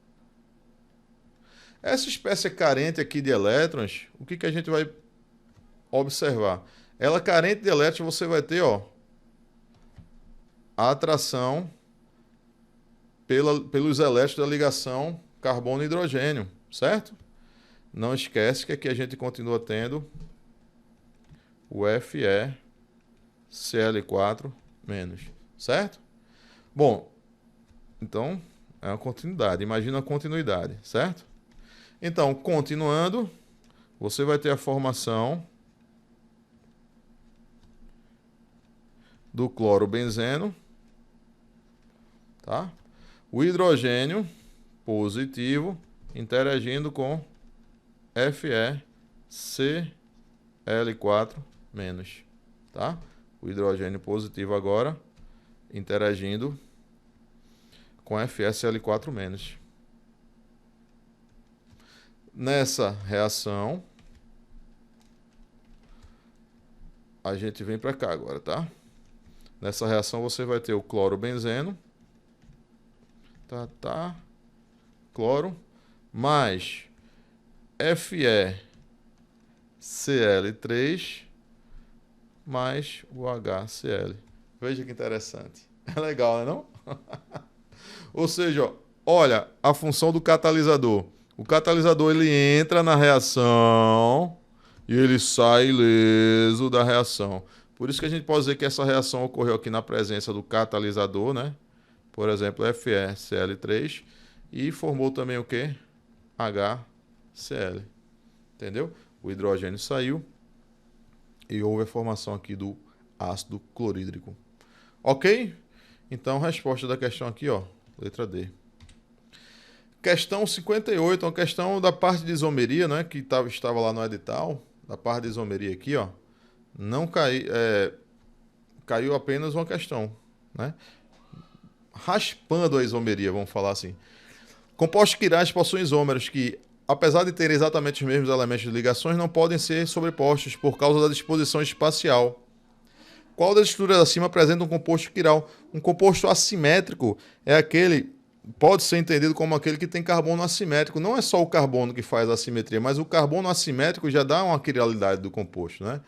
Essa espécie carente aqui de elétrons, o que a gente vai observar? Ela carente de elétrons, você vai ter, ó, a atração pelos elétrons da ligação carbono-hidrogênio, certo? Não esquece que aqui a gente continua tendo o FeCl4 menos, certo? Bom, então é uma continuidade. Imagina a continuidade, certo? Então, continuando, você vai ter a formação do clorobenzeno, tá? O hidrogênio positivo interagindo com FeCl4 menos, tá? O hidrogênio positivo agora interagindo com FeCl4 menos. Nessa reação, a gente vem para cá agora, tá? Nessa reação você vai ter o clorobenzeno, cloro, mais FeCl3 mais o HCl. Veja que interessante. É legal, não é não? Ou seja, olha a função do catalisador. O catalisador ele entra na reação e ele sai ileso da reação. Por isso que a gente pode dizer que essa reação ocorreu aqui na presença do catalisador, né? Por exemplo, FeCl3 e formou também o quê? HCl. Entendeu? O hidrogênio saiu e houve a formação aqui do ácido clorídrico. Ok? Então, resposta da questão aqui, ó, letra D. Questão 58, uma questão da parte de isomeria, né, que estava lá no edital, da parte de isomeria aqui, ó, não caiu apenas uma questão, né, raspando a isomeria, vamos falar assim. Compostos quirais possuem isômeros que, apesar de terem exatamente os mesmos elementos de ligações, não podem ser sobrepostos por causa da disposição espacial. Qual das estruturas acima apresenta um composto quiral? Um composto assimétrico é aquele... Pode ser entendido como aquele que tem carbono assimétrico. Não é só o carbono que faz a assimetria, mas o carbono assimétrico já dá uma quiralidade do composto, né?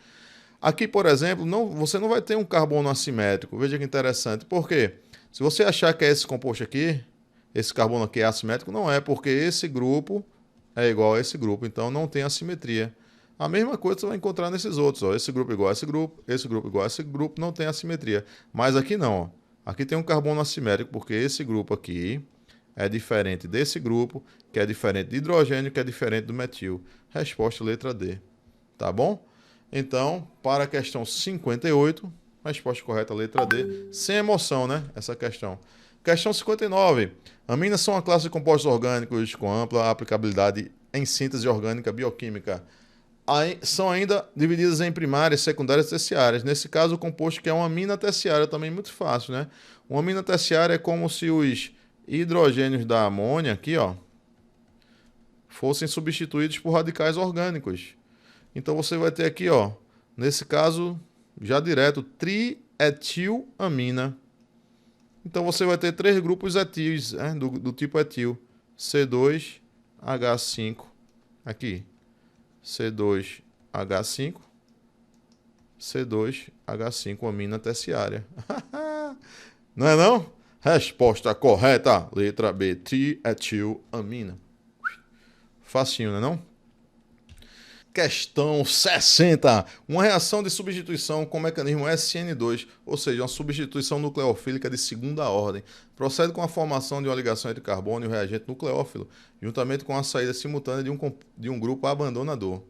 Aqui, por exemplo, você não vai ter um carbono assimétrico. Veja que interessante. Por quê? Se você achar que é esse composto aqui, esse carbono aqui é assimétrico, não é, porque esse grupo é igual a esse grupo, então não tem assimetria. A mesma coisa você vai encontrar nesses outros. Ó. Esse grupo igual a esse grupo igual a esse grupo, não tem assimetria. Mas aqui não, ó. Aqui tem um carbono assimétrico, porque esse grupo aqui é diferente desse grupo, que é diferente de hidrogênio, que é diferente do metil. Resposta letra D. Tá bom? Então, para a questão 58, resposta correta letra D. Sem emoção, né? Essa questão. Questão 59. Aminas são uma classe de compostos orgânicos com ampla aplicabilidade em síntese orgânica bioquímica. são ainda divididas em primárias, secundárias e terciárias. Nesse caso, o composto que é uma amina terciária, também muito fácil, né? Uma amina terciária é como se os hidrogênios da amônia, aqui, ó, fossem substituídos por radicais orgânicos. Então você vai ter aqui, ó, nesse caso, já direto, trietilamina. Então você vai ter 3 grupos etíleos, né, do tipo etil. C2H5, aqui. C2H5, C2H5, amina terciária. Não é não? Resposta correta, letra B, trietilamina. Facinho, não é não? Questão 60. Uma reação de substituição com o mecanismo SN2, ou seja, uma substituição nucleofílica de segunda ordem, procede com a formação de uma ligação entre carbono e o reagente nucleófilo, juntamente com a saída simultânea de um grupo abandonador.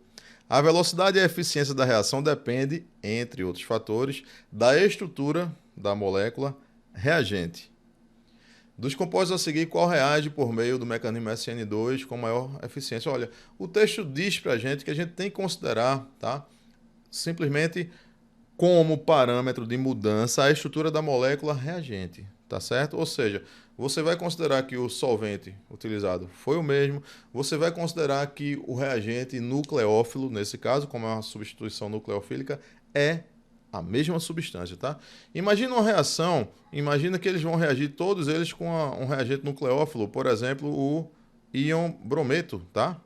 A velocidade e a eficiência da reação depende, entre outros fatores, da estrutura da molécula reagente. Dos compostos a seguir, qual reage por meio do mecanismo SN2 com maior eficiência? Olha, o texto diz para a gente que a gente tem que considerar, tá, simplesmente como parâmetro de mudança a estrutura da molécula reagente, tá certo? Ou seja, você vai considerar que o solvente utilizado foi o mesmo, você vai considerar que o reagente nucleófilo, nesse caso, como é uma substituição nucleofílica, é a mesma substância, tá? Imagina uma reação, imagina que eles vão reagir todos eles com um reagente nucleófilo, por exemplo, o íon brometo, tá?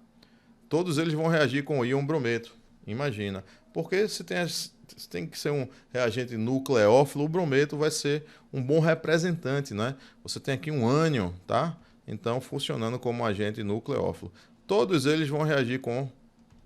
Todos eles vão reagir com o íon brometo, imagina. Porque se tem que ser um reagente nucleófilo, o brometo vai ser um bom representante, né? Você tem aqui um ânion, tá? Então, funcionando como agente nucleófilo. Todos eles vão reagir com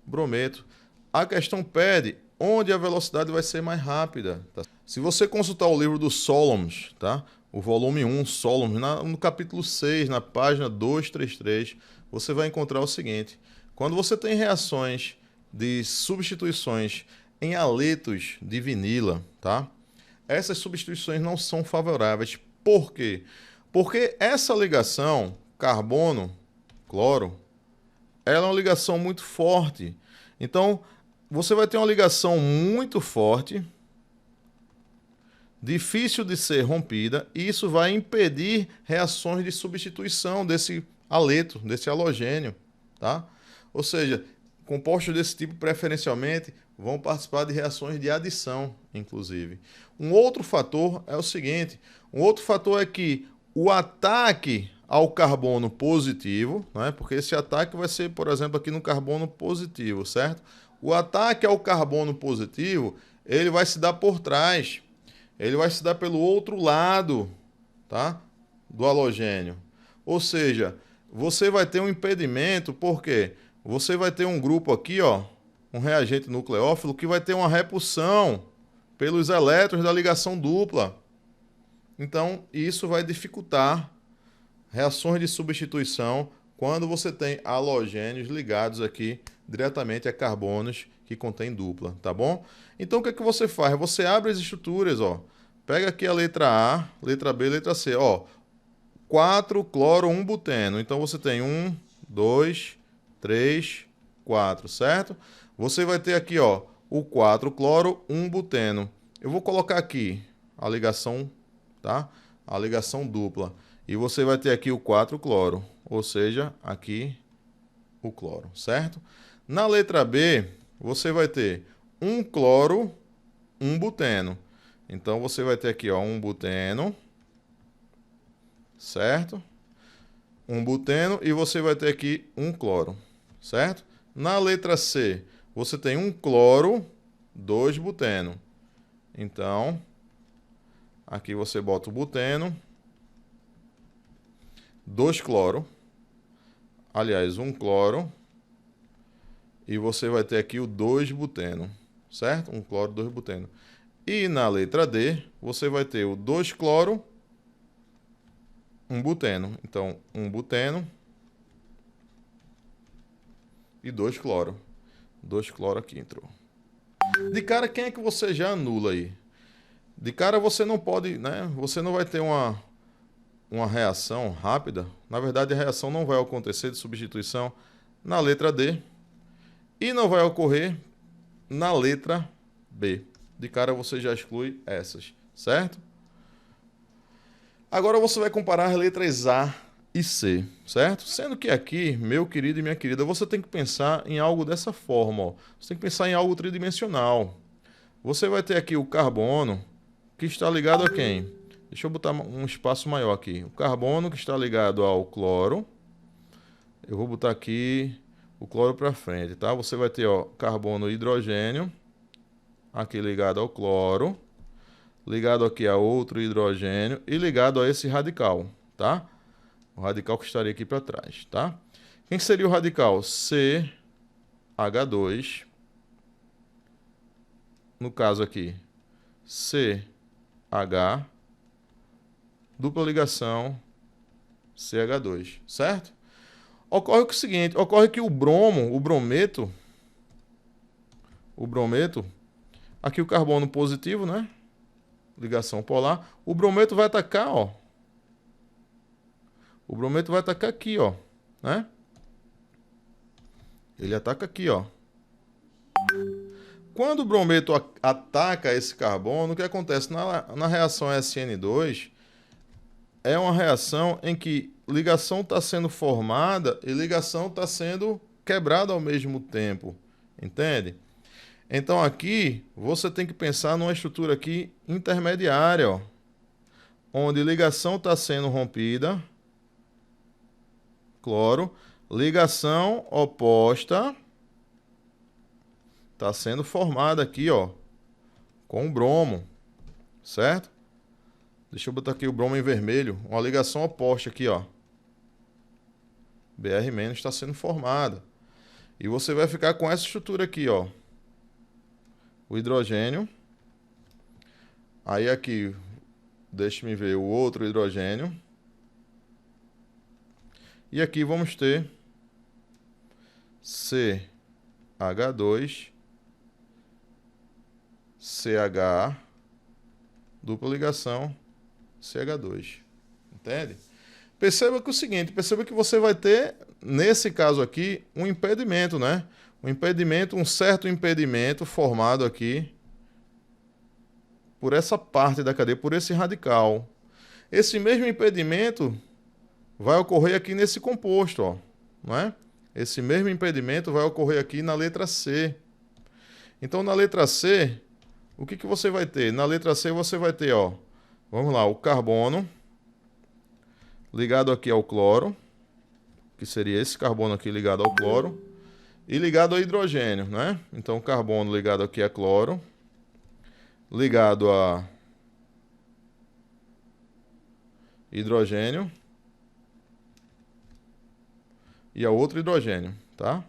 brometo. A questão pede onde a velocidade vai ser mais rápida. Tá? Se você consultar o livro do Solomons, tá? O volume 1, Solomons, no capítulo 6, na página 233, você vai encontrar o seguinte. Quando você tem reações de substituições em haletos de vinila, tá? Essas substituições não são favoráveis. Por quê? Porque essa ligação carbono-cloro, ela é uma ligação muito forte. Então, você vai ter uma ligação muito forte, difícil de ser rompida, e isso vai impedir reações de substituição desse haleto, desse halogênio, tá? Ou seja, compostos desse tipo, preferencialmente, vão participar de reações de adição, inclusive. Um outro fator é o seguinte, um outro fator é que o ataque ao carbono positivo, né? Porque esse ataque vai ser, por exemplo, aqui no carbono positivo, certo? O ataque ao carbono positivo, ele vai se dar por trás. Ele vai se dar pelo outro lado, tá? Do halogênio. Ou seja, você vai ter um impedimento, por quê? Você vai ter um grupo aqui, ó, um reagente nucleófilo, que vai ter uma repulsão pelos elétrons da ligação dupla. Então, isso vai dificultar reações de substituição quando você tem halogênios ligados aqui diretamente a carbonos que contém dupla, tá bom? Então o que é que você faz? Você abre as estruturas, ó. Pega aqui a letra A, letra B, letra C, ó. 4-cloro-1-buteno. Então você tem 1, 2, 3, 4, certo? Você vai ter aqui, ó, o 4-cloro-1-buteno. Eu vou colocar aqui a ligação, tá? A ligação dupla. E você vai ter aqui o 4-cloro, ou seja, aqui o cloro, certo? Na letra B, você vai ter 1 cloro, 1 buteno. Então, você vai ter aqui, ó, 1 buteno, certo? 1 buteno e você vai ter aqui 1 cloro, certo? Na letra C, você tem 1 cloro, 2 buteno. Então, aqui você bota o buteno, 2 cloro, aliás, 1 cloro, e você vai ter aqui o 2-buteno, certo? 1 cloro, 2-buteno. E na letra D, você vai ter o 2 cloro, 1 buteno. Então, 1 buteno e 2 cloro. 2 cloro aqui entrou. De cara, quem é que você já anula aí? De cara, você não pode, né? Você não vai ter uma reação rápida. Na verdade, a reação não vai acontecer de substituição na letra D. E não vai ocorrer na letra B. De cara você já exclui essas, certo? Agora você vai comparar as letras A e C, certo? Sendo que aqui, meu querido e minha querida, você tem que pensar em algo dessa forma, ó. Você tem que pensar em algo tridimensional. Você vai ter aqui o carbono, que está ligado a quem? Deixa eu botar um espaço maior aqui. O carbono que está ligado ao cloro. Eu vou botar aqui o cloro para frente, tá? Você vai ter, ó, carbono e hidrogênio, aqui ligado ao cloro, ligado aqui a outro hidrogênio e ligado a esse radical, tá? O radical que estaria aqui para trás, tá? Quem seria o radical? CH2. No caso aqui, CH, dupla ligação, CH2, certo? Ocorre o seguinte, ocorre que o brometo, aqui o carbono positivo, né? Ligação polar. O brometo vai atacar, ó. O brometo vai atacar aqui, ó, né? Ele ataca aqui, ó. Quando o brometo ataca esse carbono, o que acontece? Na reação SN2, é uma reação em que ligação está sendo formada e ligação está sendo quebrada ao mesmo tempo, entende? Então aqui você tem que pensar numa estrutura aqui intermediária, ó, onde ligação está sendo rompida, cloro, ligação oposta está sendo formada aqui, ó, com o bromo, certo? Deixa eu botar aqui o bromo em vermelho, uma ligação oposta aqui, ó. Br- está sendo formada. E você vai ficar com essa estrutura aqui, ó. O hidrogênio. Aí aqui, deixa-me ver o outro hidrogênio. E aqui vamos ter CH2, CH, dupla ligação, CH2. Entende? Perceba que é o seguinte, perceba que você vai ter, nesse caso aqui, um impedimento, né? Um certo impedimento formado aqui por essa parte da cadeia, por esse radical. Esse mesmo impedimento vai ocorrer aqui nesse composto, ó, não é? Esse mesmo impedimento vai ocorrer aqui na letra C. Então, na letra C, o que você vai ter? Na letra C você vai ter, ó, vamos lá, o carbono ligado aqui ao cloro, que seria esse carbono aqui ligado ao cloro, e ligado ao hidrogênio, né? Então, carbono ligado aqui a cloro, ligado a hidrogênio e a outro hidrogênio, tá?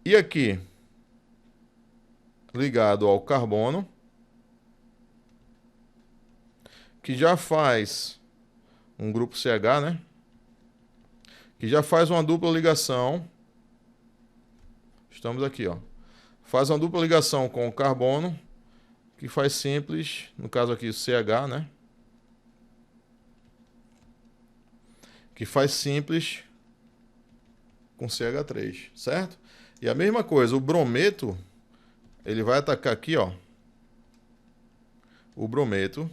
E aqui, ligado ao carbono, que já faz um grupo CH, né? Que já faz uma dupla ligação. Estamos aqui, ó. Faz uma dupla ligação com o carbono, que faz simples, no caso aqui o CH, né? Que faz simples com CH3, certo? E a mesma coisa, o brometo, ele vai atacar aqui, ó. O brometo,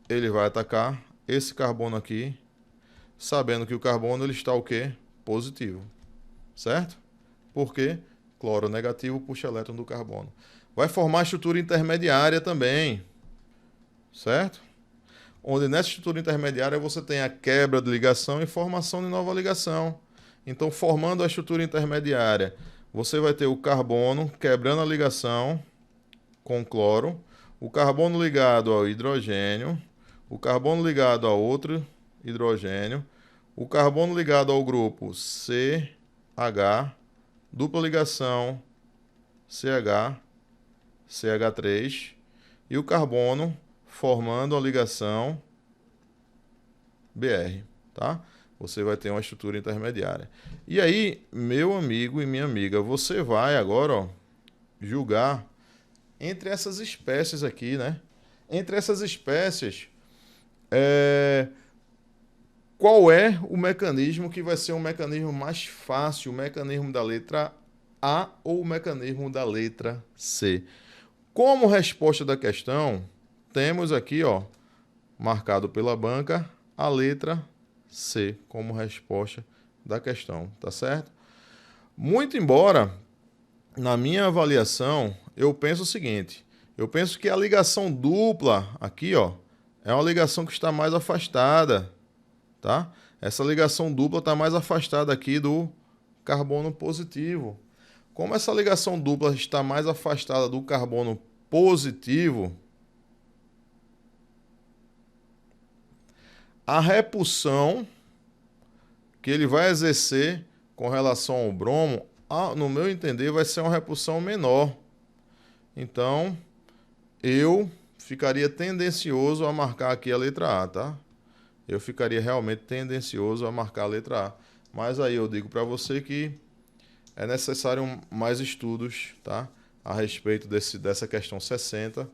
ele vai atacar esse carbono aqui, sabendo que o carbono ele está o quê? Positivo, certo? Por quê? Cloro negativo puxa elétron do carbono. Vai formar a estrutura intermediária também, certo? Onde nessa estrutura intermediária você tem a quebra de ligação e formação de nova ligação. Então, formando a estrutura intermediária, você vai ter o carbono quebrando a ligação com o cloro, o carbono ligado ao hidrogênio, o carbono ligado a outro hidrogênio, o carbono ligado ao grupo CH, dupla ligação CH, CH3, e o carbono formando a ligação Br, tá? Você vai ter uma estrutura intermediária. E aí, meu amigo e minha amiga, você vai agora, ó, julgar entre essas espécies aqui, né? Entre essas espécies, qual é o mecanismo que vai ser um mecanismo mais fácil, o mecanismo da letra A ou o mecanismo da letra C? Como resposta da questão, temos aqui, ó, marcado pela banca, a letra C como resposta da questão, tá certo? Muito embora, na minha avaliação, eu penso o seguinte, eu penso que a ligação dupla aqui, ó, é uma ligação que está mais afastada, tá? Essa ligação dupla está mais afastada aqui do carbono positivo. Como essa ligação dupla está mais afastada do carbono positivo, a repulsão que ele vai exercer com relação ao bromo, no meu entender, vai ser uma repulsão menor. Então, eu ficaria tendencioso a marcar aqui a letra A, tá? Eu ficaria realmente tendencioso a marcar a letra A. Mas aí eu digo para você que é necessário mais estudos, tá? A respeito dessa questão 60,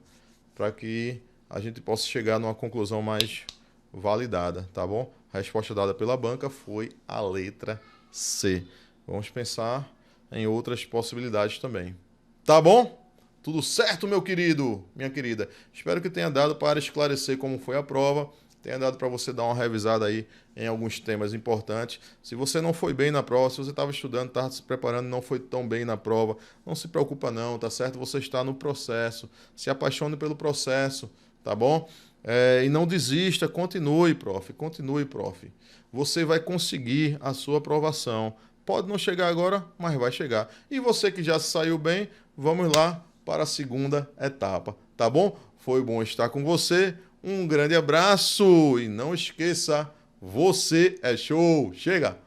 para que a gente possa chegar numa conclusão mais validada, tá bom? A resposta dada pela banca foi a letra C. Vamos pensar em outras possibilidades também. Tá bom? Tudo certo, meu querido, minha querida? Espero que tenha dado para esclarecer como foi a prova, tenha dado para você dar uma revisada aí em alguns temas importantes. Se você não foi bem na prova, se você estava estudando, estava se preparando e não foi tão bem na prova, não se preocupa não, tá certo? Você está no processo, se apaixone pelo processo, tá bom? E não desista, continue, prof. Você vai conseguir a sua aprovação. Pode não chegar agora, mas vai chegar. E você que já saiu bem, vamos lá para a segunda etapa, tá bom? Foi bom estar com você. Um grande abraço e não esqueça, você é show. Chega!